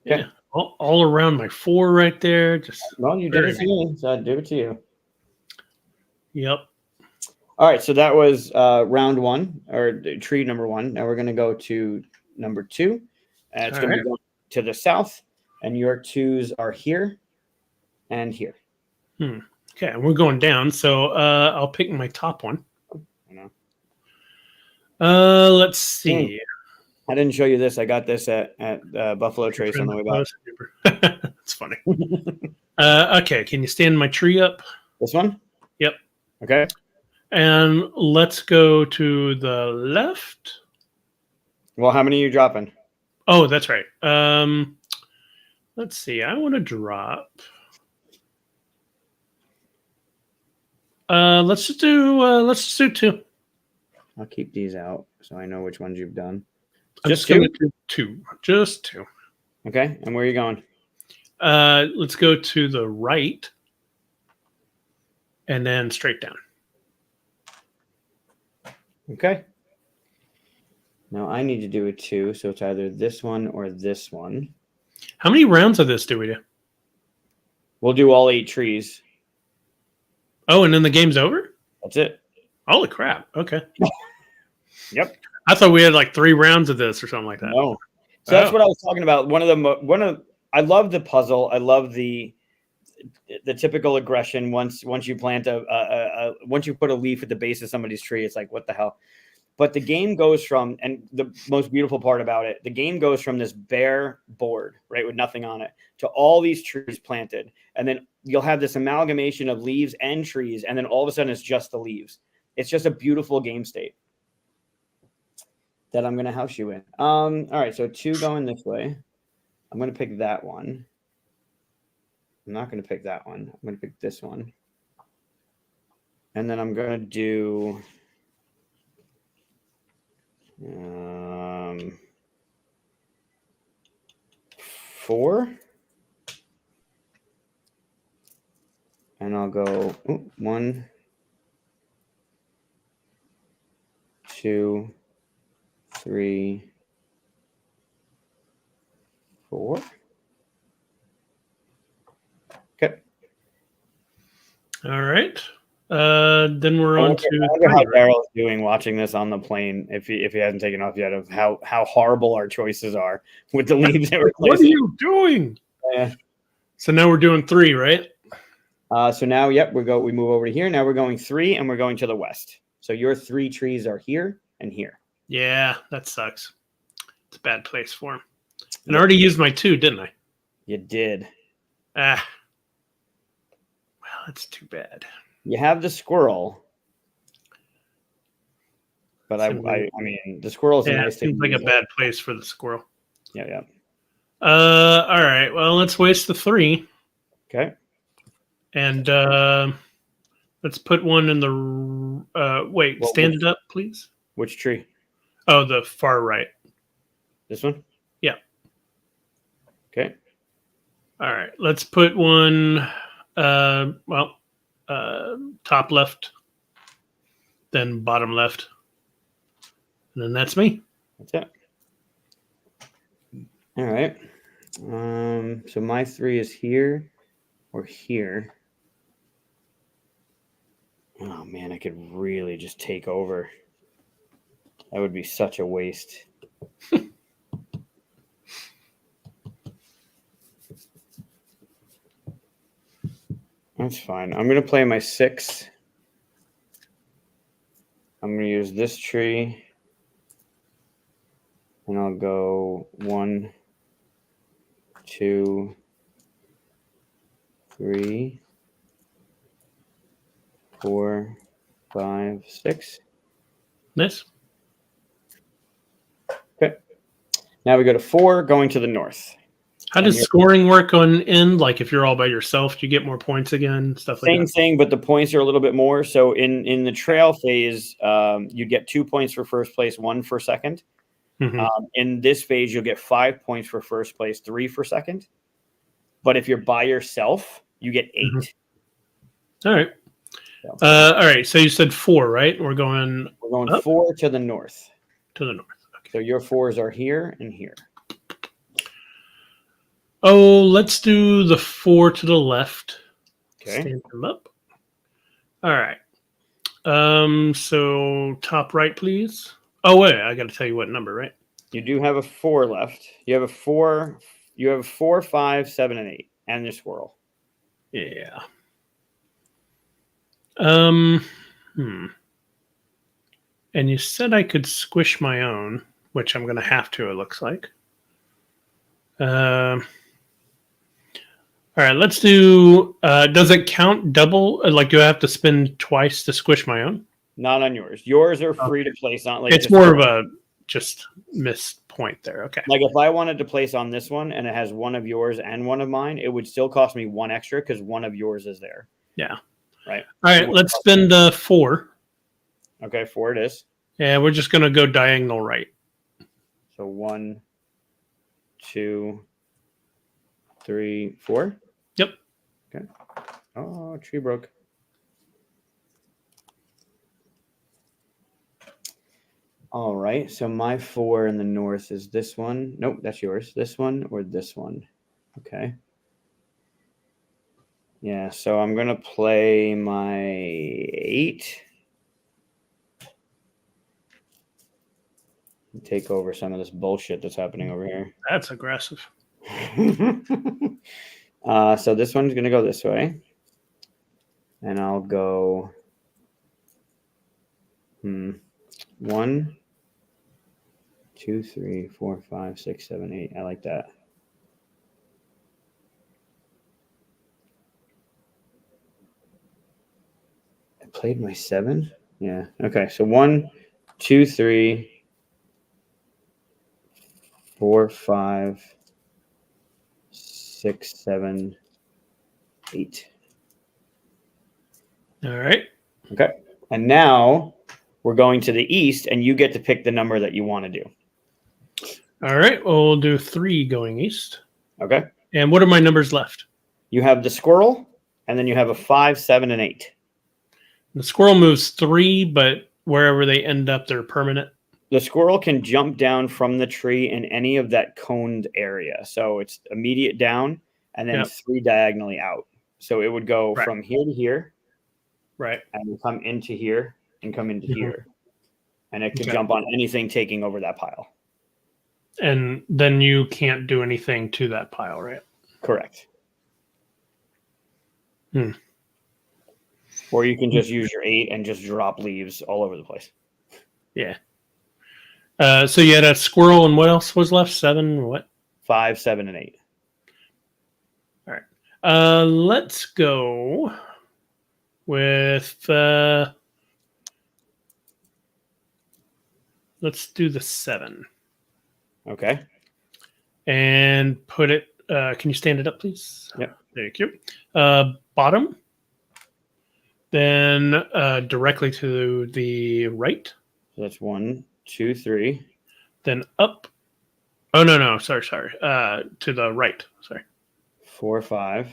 Yeah. All around my 4 right there. Just Well, you did it to me, so I do it to you. Yep. All right, so that was round 1, or tree number 1. Now we're going to go to number 2. It's going to be going to the south, and your 2s are here and here. Okay, we're going down, so I'll pick my top one. Let's see. I didn't show you this. I got this at Buffalo Trace on the way back. That's funny. Okay, can you stand my tree up? This one? Yep. Okay. And let's go to the left. Well, how many are you dropping? Oh, that's right. Let's see. I want to drop Let's just do two. I'll keep these out so I know which ones you've done. I'm just gonna do two. Just two. Okay. And where are you going? Let's go to the right and then straight down. Okay. Now I need to do a 2, so it's either this one or this one. How many rounds of this do we do? We'll do all 8 trees. Oh, and then the game's over? That's it. Holy crap. Okay. Yep. I thought we had like 3 rounds of this or something like that. No. So that's what I was talking about. I love the puzzle. I love the typical aggression. Once you plant once you put a leaf at the base of somebody's tree, it's like, what the hell? But the game goes from, and the most beautiful part about it, the game goes from this bare board, right, with nothing on it, to all these trees planted. And then you'll have this amalgamation of leaves and trees. And then all of a sudden it's just the leaves. It's just a beautiful game state that I'm going to house you in. All right. So 2 going this way. I'm going to pick that one. I'm not going to pick that one. I'm going to pick this one. And then I'm going to do 4. And I'll go 1, 2, 3, 4. Okay. All right. Then we're on to how Daryl's doing watching this on the plane. If he hasn't taken off yet, of how horrible our choices are with the leaves that we're placing. What are you doing? Yeah. So now we're doing 3, right? So now, yep, we move over to here. Now we're going 3, and we're going to the west. So your 3 trees are here and here. Yeah, that sucks. It's a bad place for him. And I already used my 2, didn't I? You did. Well, that's too bad. You have the squirrel, but I mean, the squirrel is a nice thing. Seems like a bad place for the squirrel. Yeah. All right. Well, let's waste the 3. Okay. And let's put one in the wait. Stand it up, please. Which tree? Oh, the far right. This one? Yeah. Okay. All right. Let's put one. Top left, then bottom left, and then that's me. That's it. All right. So my 3 is here or here. Oh man, I could really just take over. That would be such a waste. That's fine. I'm going to play my 6. I'm going to use this tree. And I'll go 1, 2, 3, 4, 5, 6. Nice. Okay. Now we go to 4, going to the north. How does scoring work on end? Like if you're all by yourself, you get more points again, stuff like that? Same thing, but the points are a little bit more. So in the trail phase, you get 2 points for first place, 1 for second. Mm-hmm. In this phase, you'll get 5 points for first place, 3 for second. But if you're by yourself, you get 8. Mm-hmm. All right. All right. So you said 4, right? We're going up? 4 to the north. To the north. Okay. So your 4s are here and here. Oh, let's do the 4 to the left. Okay. Stand them up. All right. So top right, please. Oh wait, I got to tell you what number, right? You do have a 4 left. You have a 4. You have 4, 5, 7, and 8, and your squirrel. Yeah. And you said I could squish my own, which I'm going to have to. It looks like. All right, let's do. Does it count double? Like, do I have to spend twice to squish my own? Not on yours. Yours are free to place on. Like it's more of a just missed point there. Okay. Like if I wanted to place on this one and it has one of yours and one of mine, it would still cost me 1 extra because one of yours is there. Yeah. right? All right, let's spend 4. Okay, 4 it is. Yeah, we're just gonna go diagonal right. So 1, 2, 3, 4. Yep. Okay. Oh, tree broke. All right. So my 4 in the north is this one. Nope, that's yours. This one or this one. Okay. Yeah. So I'm gonna play my 8. Take over some of this bullshit that's happening over here. That's aggressive. So this one's gonna go this way, and I'll go 1, 2, 3, 4, 5, 6, 7, 8. I like that. I played my 7. Yeah. Okay. So 1, 2, 3, 4, 5, 6, 7, 8. All right. Okay. And now we're going to the east, and you get to pick the number that you want to do. All right. Well, we'll do 3 going east. Okay. And what are my numbers left? You have the squirrel, and then you have a 5, 7, and 8. The squirrel moves 3, but wherever they end up, they're permanent. The squirrel can jump down from the tree in any of that coned area. So it's immediate down and then 3 diagonally out. So it would go from here to here. Right. And come into here and come into here. And it can jump on anything taking over that pile. And then you can't do anything to that pile, right? Correct. Or you can just use your 8 and just drop leaves all over the place. Yeah. So you had a squirrel, and what else was left? 7, what? 5, 7, and 8. All right. Let's go with let's do the 7. Okay. And put it. Can you stand it up, please? Yep. Thank you. Bottom. Then directly to the right. So that's 1, 2, 3. Then up. Oh no! Sorry. To the right. Sorry. 4, 5.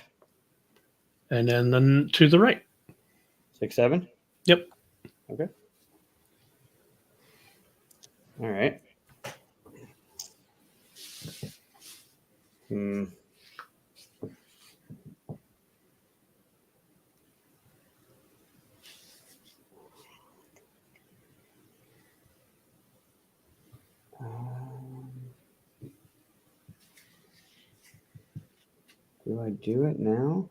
And then to the right. 6, 7. Yep. Okay. All right. Do I do it now?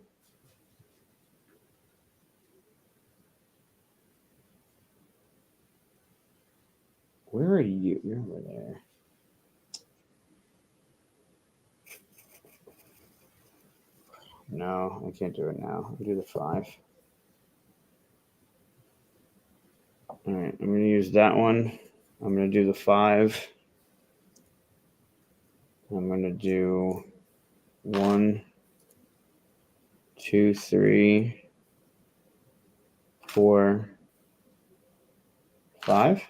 Where are you? You're over there. No, I can't do it now. I'll do the 5. All right, I'm going to use that one. I'm going to do the 5. I'm going to do 1, 2, 3, 4, 5.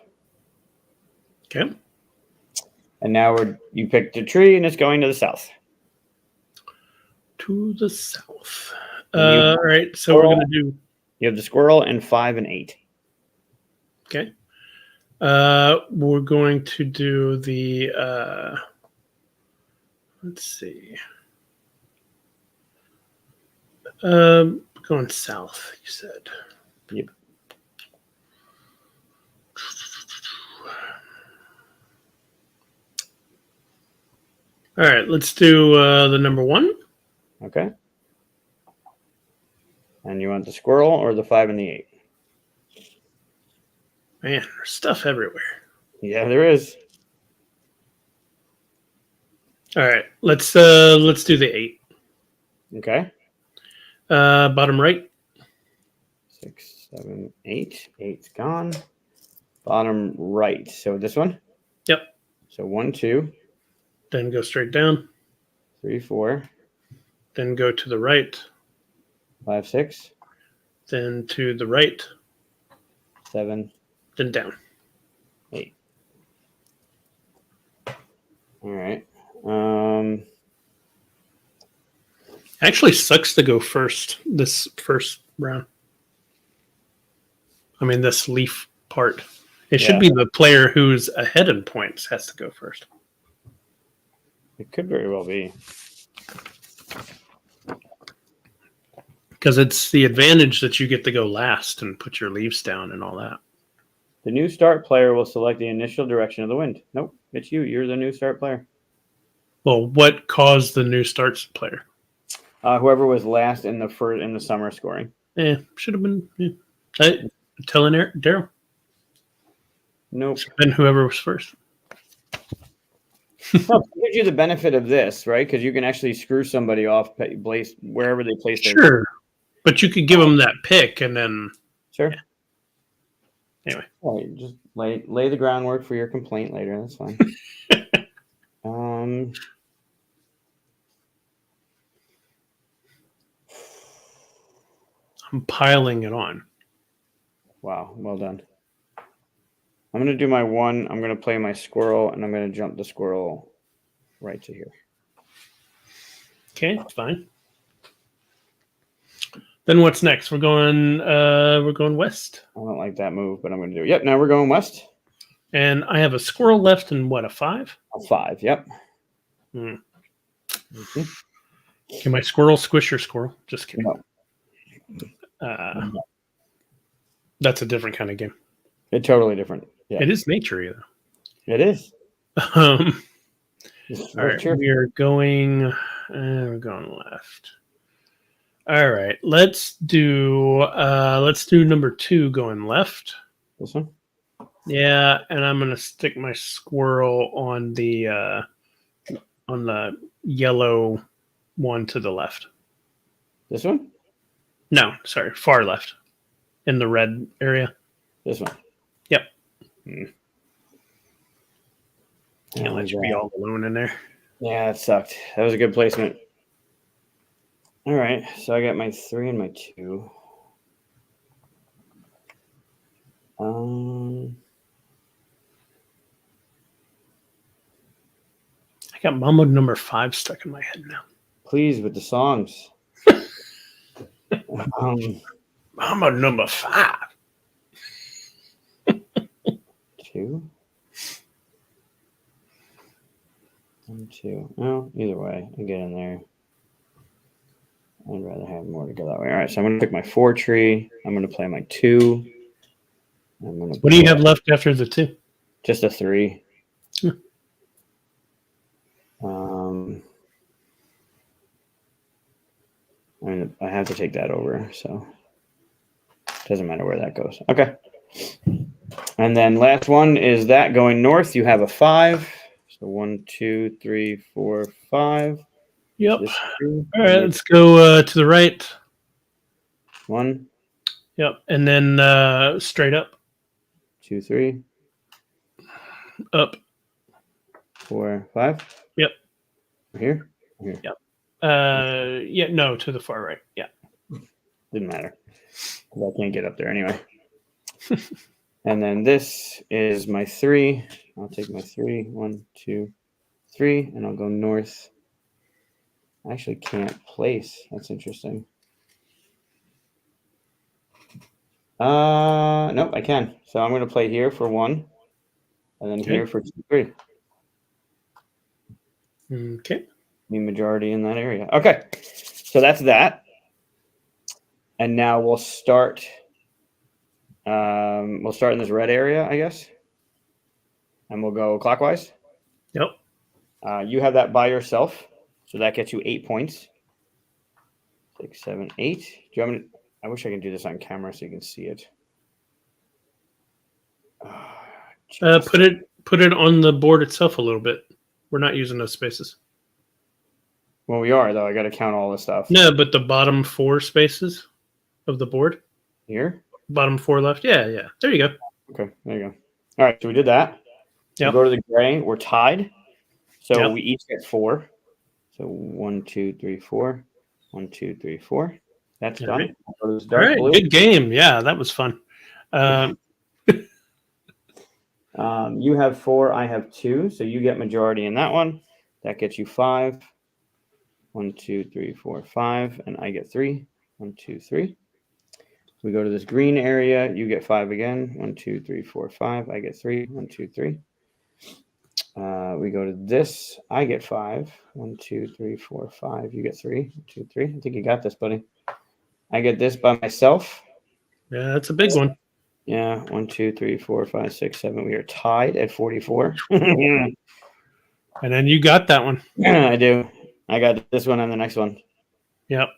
Okay. And now you picked a tree, and it's going to the south. To the south. All right. So we're gonna do. You have the squirrel and 5 and 8. Okay. We're going to do the. Let's see. Going south. You said. Yep. All right. Let's do the number 1. Okay. And you want the squirrel or the 5 and the 8? Man, there's stuff everywhere. Yeah, there is. All right. Let's do the 8. Okay. Bottom right. 6, 7, 8. 8's gone. Bottom right. So this one? Yep. So 1, 2. Then go straight down. 3, 4. Then go to the right. 5, 6. Then to the right. 7. Then down. 8. All right. Actually sucks to go first this first round. I mean, this leaf part. It should be the player who's ahead in points has to go first. It could very well be. Because it's the advantage that you get to go last and put your leaves down and all that. The new start player will select the initial direction of the wind. Nope, it's you. You're the new start player. Well, what caused the new starts player? Whoever was last in the summer scoring. Should have been. Yeah. Telling Daryl. Nope. Should have been whoever was first. No, it gives you the benefit of this, right? Because you can actually screw somebody off wherever they place their. Sure, but you could give them that pick and then. Sure. Yeah. Anyway, right, just lay the groundwork for your complaint later. That's fine. I'm piling it on. Wow, well done. I'm going to do my one. I'm going to play my squirrel, and I'm going to jump the squirrel right to here. Okay, fine. Then what's next? We're going west. I don't like that move, but I'm going to do it. Yep, now we're going west. And I have a squirrel left and what, a 5? A 5, yep. Can my squirrel squish your squirrel? Just kidding. No. That's a different kind of game. It's totally different. Yeah. It is nature, though. It is. All right, we're going left. All right, let's do number 2 going left. This one? Yeah, and I'm gonna stick my squirrel on the yellow one to the left. This one? No, sorry, far left. In the red area. This one. Yep. Can't let you be all alone in there. Yeah, it sucked. That was a good placement. All right, so I got my 3 and my 2. I got Mambo number 5 stuck in my head now. Please, with the songs. Mambo number 5. 2. 1, 2. Well, either way, I get in there. I'd rather have more to go that way. All right, so I'm going to pick my 4 tree. I'm going to play my 2. What do you have left after the 2? Just a 3. I have to take that over, so it doesn't matter where that goes. Okay. And then last one is that going north. You have a 5. So 1, 2, 3, 4, 5. Yep. All right, let's go to the right. 1. Yep, and then straight up. 2, 3. Up. 4, 5. Yep. Here. Yep. Yeah, no, to the far right. Yeah. Didn't matter. Because I can't get up there anyway. And then this is my 3. I'll take my 3. 1, 2, 3, and I'll go north. I actually can't place. That's interesting. Nope, I can. So I'm going to play here for 1, and then here for 2, 3. Okay. The majority in that area. Okay, so that's that. And now we'll start. We'll start in this red area, I guess, and we'll go clockwise. Yep. You have that by yourself, so that gets you 8 points. 6, 7, 8. Do you want me to, I wish I could do this on camera so you can see it. Put it on the board itself a little bit. We're not using those spaces. Well, we are, though. I got to count all this stuff. No, but the bottom 4 spaces of the board. Here? Bottom 4 left. Yeah. There you go. Okay, there you go. All right, so we did that. Yep. We go to the gray. We're tied. So Yep. we each get 4. So 1, 2, 3, 4. 1, 2, 3, 4. That's All done. right. I'll go to this All dark right, blue. good game. Yeah, that was fun. You have 4, I have 2, so you get majority in that one. That gets you 5. 1, 2, 3, 4, 5, and I get 3. 1, 2, 3. We go to this green area. You get 5 again. 1, 2, 3, 4, 5. I get 3. 1, 2, 3. We go to this. I get 5. 1, 2, 3, 4, 5. You get 3. 1, 2, 3. I think you got this, buddy. I get this by myself. Yeah, that's a big one. Yeah. 1, 2, 3, 4, 5, 6, 7. We are tied at 44. And then you got that one. I do. I got this one and the next one. Yep.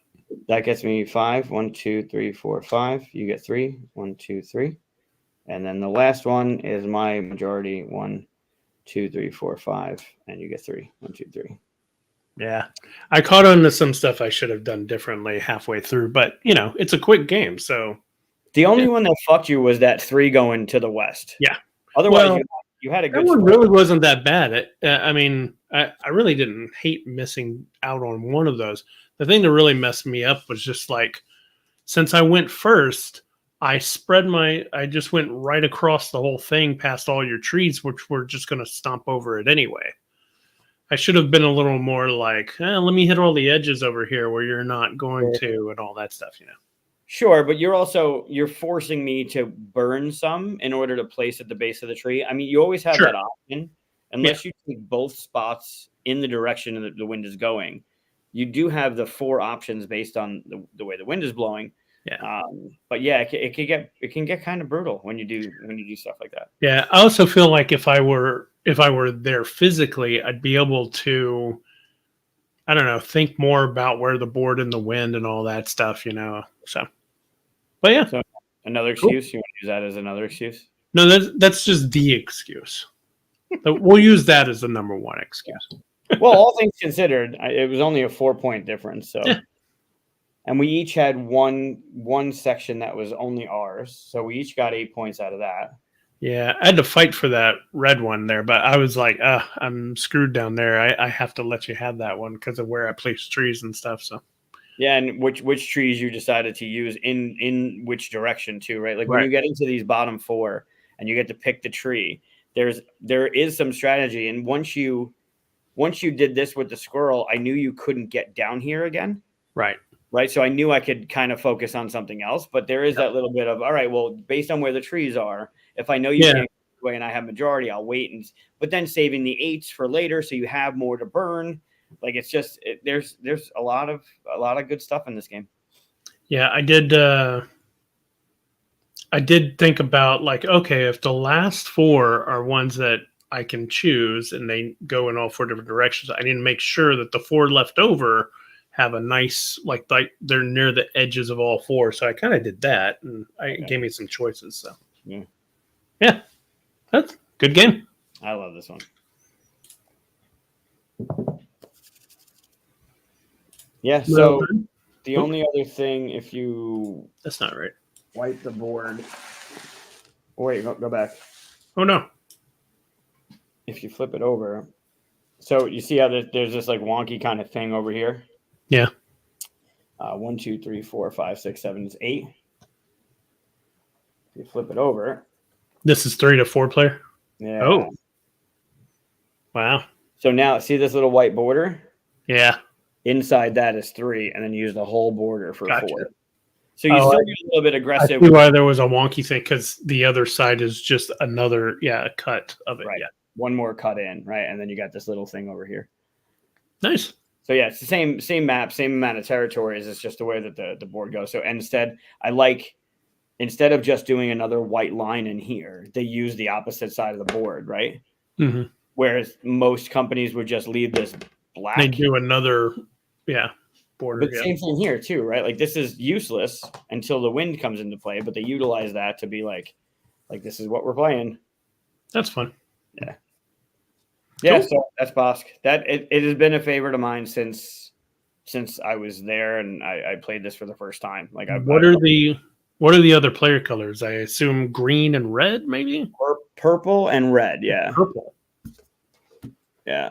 That gets me 5. 1, 2, 3, 4, 5. You get 3. 1, 2, 3. And then the last one is my majority. 1, 2, 3, 4, 5. And you get 3. 1, 2, 3. Yeah. I caught on to some stuff I should have done differently halfway through, but it's a quick game. So the only one that fucked you was that 3 going to the west. Yeah. Otherwise, Well, you had a that good one score. really wasn't that bad. I mean, I really didn't hate missing out on one of those. The thing that really messed me up was just like, since I went first, I just went right across the whole thing past all your trees, which were just going to stomp over it anyway. I should have been a little more like, let me hit all the edges over here where you're not going to, and all that stuff, Sure, but you're forcing me to burn some in order to place at the base of the tree. I mean, you always have Sure. that option, unless you take both spots in the direction that the wind is going. You do have the 4 options based on the way the wind is blowing. Yeah. But yeah, it can get kind of brutal when you do stuff like that. Yeah. I also feel like if I were there physically, I'd be able to, I don't know, think more about where the board and the wind and all that stuff, So, but yeah. So another excuse. You want to use that as another excuse? No, that's just the excuse. We'll use that as the number one excuse. Well, all things considered, it was only a 4-point difference. So, Yeah. And we each had one section that was only ours. So we each got 8 points out of that. Yeah, I had to fight for that red one there, but I was like, I'm screwed down there. I have to let you have that one because of where I place trees and stuff. So yeah, and which trees you decided to use in which direction too, right? Like when you get into these bottom 4 and you get to pick the tree, there is some strategy. And once you did this with the squirrel, I knew you couldn't get down here again. Right. So I knew I could kind of focus on something else, but there is that little bit of, all right, well, based on where the trees are, if I know you can't go away and I have majority, I'll wait. But then saving the 8s for later, so you have more to burn. Like it's just there's a lot of good stuff in this game. Yeah, I did think about like, okay, if the last 4 are ones that I can choose and they go in all 4 different directions, I need to make sure that the 4 left over have a nice, like they're near the edges of all 4. So I kind of did that, and it gave me some choices. So yeah, that's a good game. I love this one. Yeah. So the only other thing, if you that's not right, wipe the board. Oh, wait, go back. Oh no. If you flip it over, so you see how there's this like wonky kind of thing over here. Yeah. 1, 2, 3, 4, 5, 6, 7 is 8. If you flip it over. This is 3 to 4 player. Yeah. Oh. Wow. So now see this little white border? Yeah. Inside that is 3, and then use the whole border for 4. So you still get a little bit aggressive. I see why there was a wonky thing, because the other side is just another cut of it. Right. Yeah. One more cut in, right? And then you got this little thing over here. Nice. So yeah, it's the same map, same amount of territories. It's just the way that the board goes. So instead of just doing another white line in here, they use the opposite side of the board, right? Mm-hmm. Whereas most companies would just leave this black. They do another, border. But same thing here too, right? Like this is useless until the wind comes into play, but they utilize that to be like this is what we're playing. That's fun. Yeah. Yeah, Cool. so that's Bosk. That it has been a favorite of mine since I was there and I played this for the first time. Like what are the other player colors? I assume green and red, maybe? Purple and red, yeah. Purple. Yeah.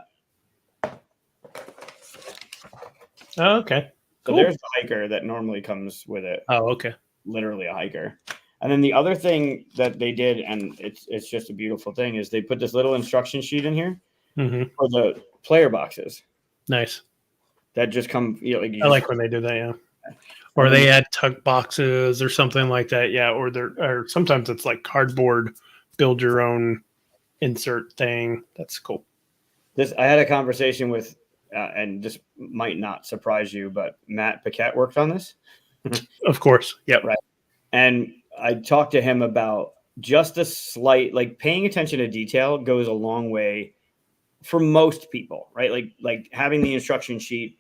Oh, okay. So Cool. there's the hiker that normally comes with it. Oh, okay. Literally a hiker. And then the other thing that they did, and it's just a beautiful thing, is they put this little instruction sheet in here for the player boxes Nice. that just come. I like when they do that. Yeah. Or they add tuck boxes or something like that. Yeah. Or sometimes it's like cardboard, build your own insert thing. That's cool. I had a conversation with, and this might not surprise you, but Matt Paquette worked on this. Of course. Yep. Right. And I talked to him about just a slight, like paying attention to detail goes a long way for most people, right? Like having the instruction sheet,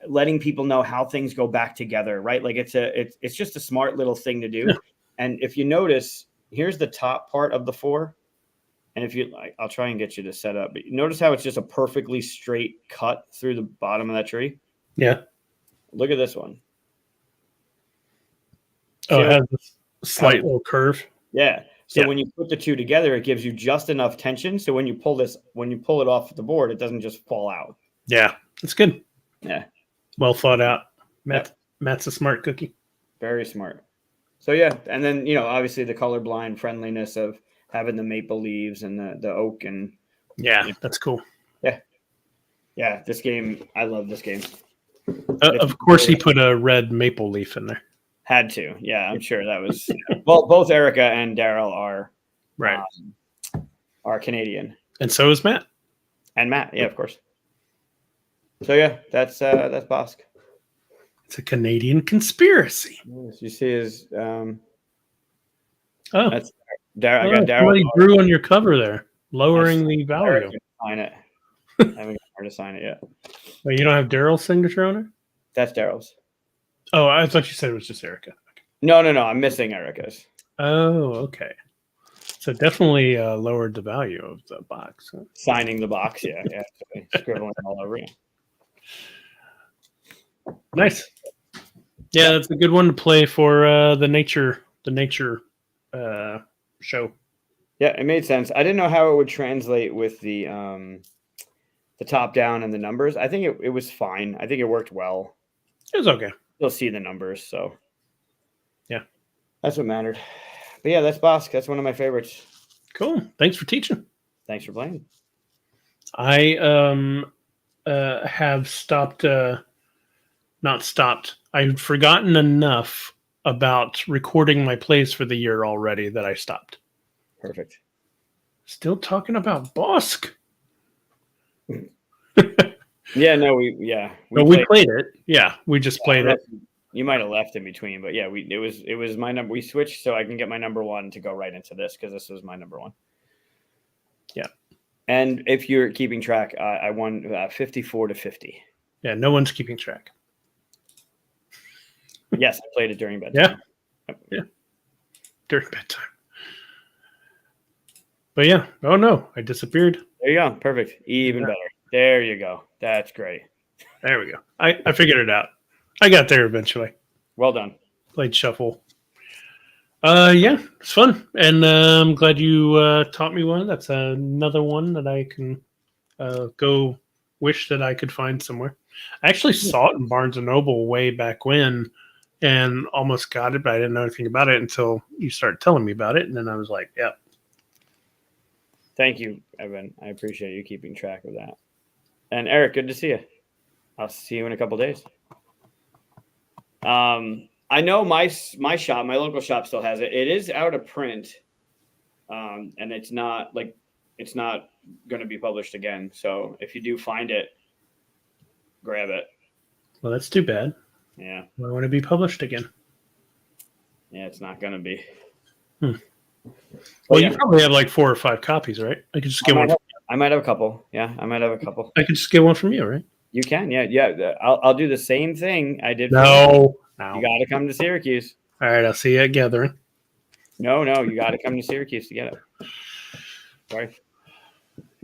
letting people know how things go back together, right? Like it's just a smart little thing to do. Yeah. And if you notice, here's the top part of the 4. And if you like, I'll try and get you to set up. But notice how it's just a perfectly straight cut through the bottom of that tree. Yeah. Look at this one. Oh, it has a slight little curve. Yeah. So when you put the two together, it gives you just enough tension. So when you pull it off the board, it doesn't just fall out. Yeah, it's good. Yeah. Well thought out. Matt's a smart cookie. Very smart. So yeah, and then obviously the colorblind friendliness of having the maple leaves and the oak and that's cool. Yeah. This game, I love this game. Of course, he put a red maple leaf in there. Had to, yeah. I'm sure that was well. Both Erica and Daryl are Canadian, and so is Matt. And Matt, yeah, of course. So yeah, that's Bosk. It's a Canadian conspiracy. You see his that's Daryl. I got Daryl. Somebody drew on your cover there, lowering the value. Sign it. I haven't got her to sign it yet. Wait, you don't have Daryl's signature on it? That's Daryl's. Oh, I thought you said it was just Erica. No. I'm missing Erica's. Oh, okay. So definitely lowered the value of the box. Huh? Signing the box, yeah, scribbling all over it. Nice. Yeah, that's a good one to play for the nature show. Yeah, it made sense. I didn't know how it would translate with the top down and the numbers. I think it was fine. I think it worked well. It was okay. You'll see the numbers, so yeah, that's what mattered. But yeah, that's Bosk. That's one of my favorites. Cool. Thanks for teaching. Thanks for playing. I have stopped. Not stopped. I've forgotten enough about recording my plays for the year already that I stopped. Perfect. Still talking about Bosk. Yeah, no, we played it. Yeah, we just played it. You might have left in between, but yeah, it was my number. We switched so I can get my number 1 to go right into this because this was my number 1. Yeah, and if you're keeping track, I won 54-50. Yeah, no one's keeping track. Yes, I played it during bedtime. Yeah, during bedtime. But yeah, oh no, I disappeared. There you go. Perfect. Even better. There you go. That's great. There we go. I figured it out. I got there eventually. Well done. Played shuffle. Yeah, it's fun. And I'm glad you taught me one. That's another one that I can go wish that I could find somewhere. I actually saw it in Barnes & Noble way back when and almost got it, but I didn't know anything about it until you started telling me about it. And then I was like, yeah. Thank you, Evan. I appreciate you keeping track of that. And Eric, good to see you. I'll see you in a couple of days. I know my shop, my local shop still has it. It is out of print. And it's not going to be published again. So if you do find it, grab it. Well, that's too bad. Yeah. I want to be published again. Yeah, it's not going to be. Well, you probably have like 4 or 5 copies, right? I could just get one. I might have a couple. Yeah, I might have a couple. I could just get one from you, right? You can. Yeah. I'll do the same thing I did. No. You got to come to Syracuse. All right, I'll see you at Gathering. No, you got to come to Syracuse to get it. Sorry.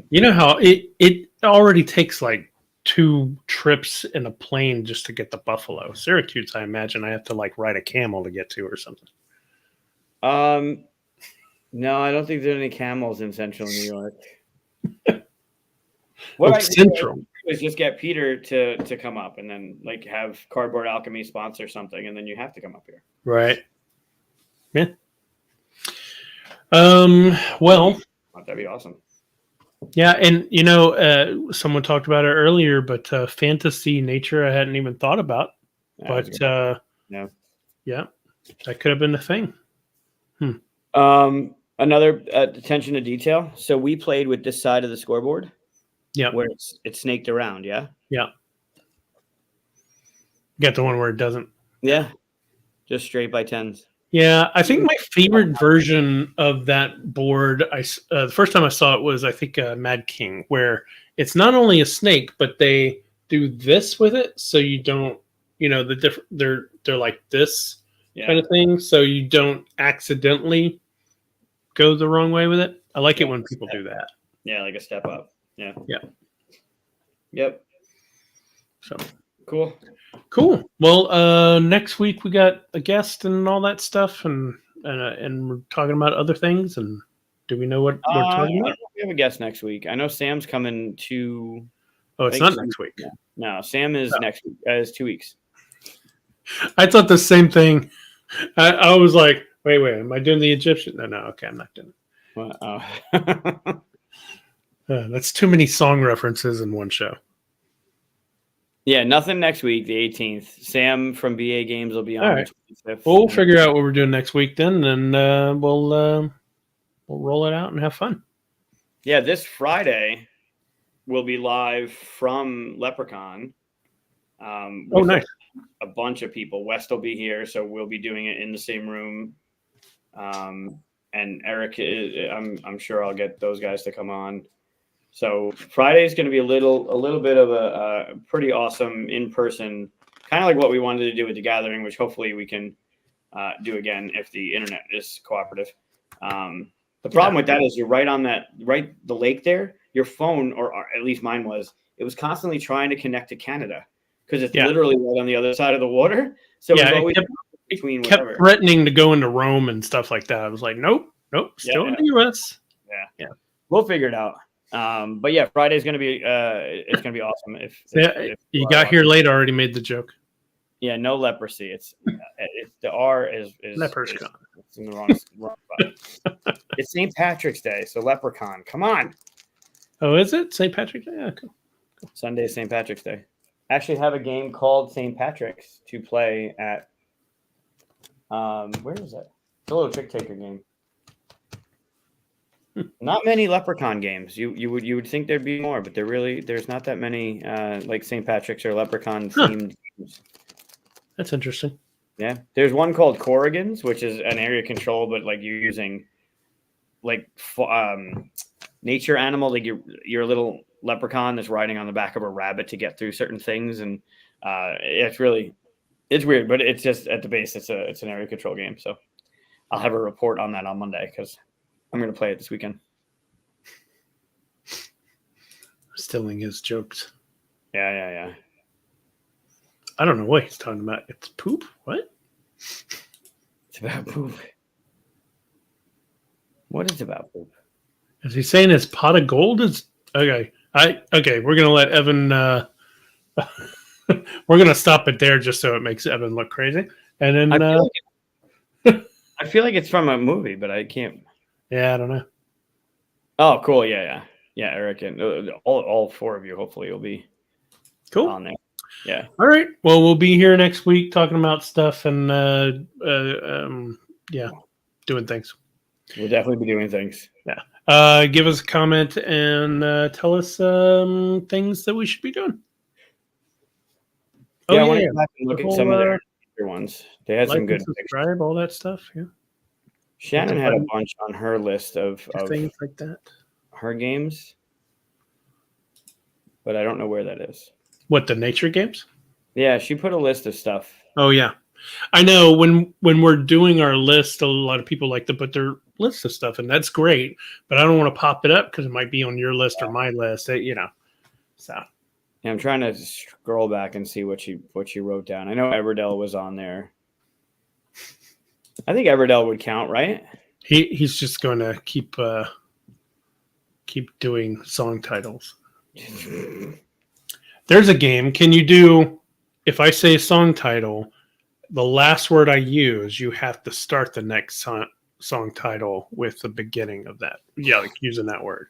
You know how it already takes like 2 trips in a plane just to get to Buffalo. Syracuse, I imagine I have to like ride a camel to get to or something. No, I don't think there are any camels in central New York. Central. is just get Peter to come up, and then like have Cardboard Alchemy sponsor something, and then you have to come up here. Right. Yeah. Well, That'd be awesome. yeah, and someone talked about it earlier, but fantasy nature I hadn't even thought about. But yeah, that could have been the thing. Another attention to detail. So we played with this side of the scoreboard. Yeah, where it's snaked around. Yeah. Yeah. Get the one where it doesn't. Yeah. Just straight by tens. Yeah, I think my favorite version of that board, the first time I saw it was, I think, Mad King, where it's not only a snake, but they do this with it, so you don't, they're like this kind of thing, so you don't accidentally go the wrong way with it. I like it when people do that. Yeah, like a step up. Yeah. Yeah. Yep. So cool. Well, next week we got a guest and all that stuff, and we're talking about other things. And do we know what we're talking about? We have a guest next week. I know Sam's coming to. Oh, it's not next week. No, Sam is next week. Is 2 weeks. I thought the same thing. I was like, wait, am I doing the Egyptian? No, okay, I'm not doing it. Well, that's too many song references in one show. Yeah, nothing next week, the 18th. Sam from BA Games will be on the 25th. We'll figure out what we're doing next week then, and we'll roll it out and have fun. Yeah, this Friday we'll be live from Leprechaun. Nice. A bunch of people. West will be here, so we'll be doing it in the same room. And Eric, I'm sure I'll get those guys to come on. So Friday is going to be a little bit of a pretty awesome in-person, kind of like what we wanted to do with the gathering, which hopefully we can do again if the internet is cooperative. The problem with that is you're right on the lake there. Your phone, or at least mine was constantly trying to connect to Canada because it's literally right on the other side of the water. So it's always between whatever. Kept threatening to go into Rome and stuff like that. I was like, nope, still in the U.S. Yeah, we'll figure it out. But yeah, Friday's going to be it's going to be awesome. If you got here late, I already made the joke. Yeah, no leprosy. It's the R is Leprechaun. It's in the wrong spot. It's St. Patrick's Day, so Leprechaun. Come on. Oh, is it St. Patrick's Day? Yeah, cool. Sunday is St. Patrick's Day. Actually, have a game called St. Patrick's to play at. Where is it? It's a little trick taker game. Not many Leprechaun games. You would think there'd be more, but there's not that many like St. Patrick's or Leprechaun themed games. That's interesting. Yeah, there's one called Corrigans, which is an area control, but like you're using like nature animal, like you're a little leprechaun that's riding on the back of a rabbit to get through certain things, and it's weird, but it's just at the base it's an area control game. So I'll have a report on that on Monday because I'm going to play it this weekend. Stealing his jokes. Yeah. I don't know what he's talking about. It's poop? What? It's about poop. What is about poop? Is he saying his pot of gold is okay? We're gonna let Evan. We're gonna stop it there just so it makes Evan look crazy, and then I feel like it's from a movie, but I can't. Yeah, I don't know. Oh, cool. Yeah, Eric, and all four of you. Hopefully, will be cool on there. Yeah. All right. Well, we'll be here next week talking about stuff and doing things. We'll definitely be doing things. Yeah. Give us a comment and tell us things that we should be doing. Yeah, I want to go back and look at some of their ones. They had some good subscribe, all that stuff. Yeah. Shannon had a bunch on her list of things like that. Her games, but I don't know where that is. What, the nature games? Yeah, she put a list of stuff. Oh yeah, I know. When we're doing our list, a lot of people like to put their list of stuff, and that's great. But I don't want to pop it up because it might be on your list or my list. So yeah, I'm trying to scroll back and see what she wrote down. I know Everdell was on there. I think Everdell would count, right? He's just going to keep doing song titles. There's a game. Can you do, if I say song title, the last word I use, you have to start the next song title with the beginning of that. Yeah, like using that word.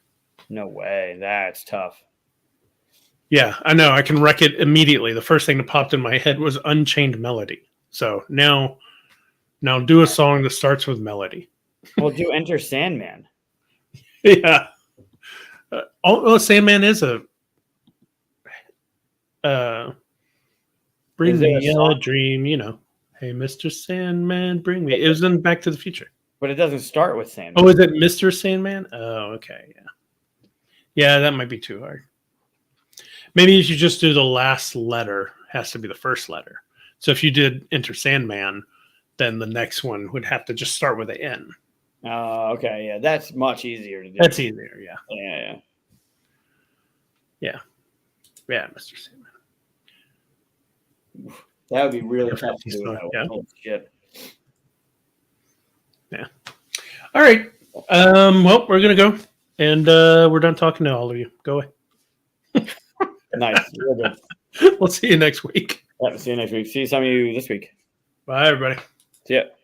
No way. That's tough. Yeah, I know. I can wreck it immediately. The first thing that popped in my head was Unchained Melody. So now do a song that starts with melody. Well, do Enter Sandman. Yeah. Sandman is a bring Is there me a a song? dream, Hey, Mr. Sandman, bring me. It was in Back to the Future. But it doesn't start with Sandman. Oh, is it Mr. Sandman? Oh, okay. Yeah. Yeah, that might be too hard. Maybe you should just do the last letter, has to be the first letter. So if you did Enter Sandman, then the next one would have to just start with an N. Oh, okay. Yeah, that's much easier to do. That's easier, yeah. Yeah. Yeah, Mr. Sandman. That would be really tough to do. Yeah. Oh, shit. Yeah. All right. Well, we're gonna go, and we're done talking to all of you. Go away. Nice. Really We'll see you next week. good. Yeah, see you next week. See some of you this week. Bye, everybody. See ya.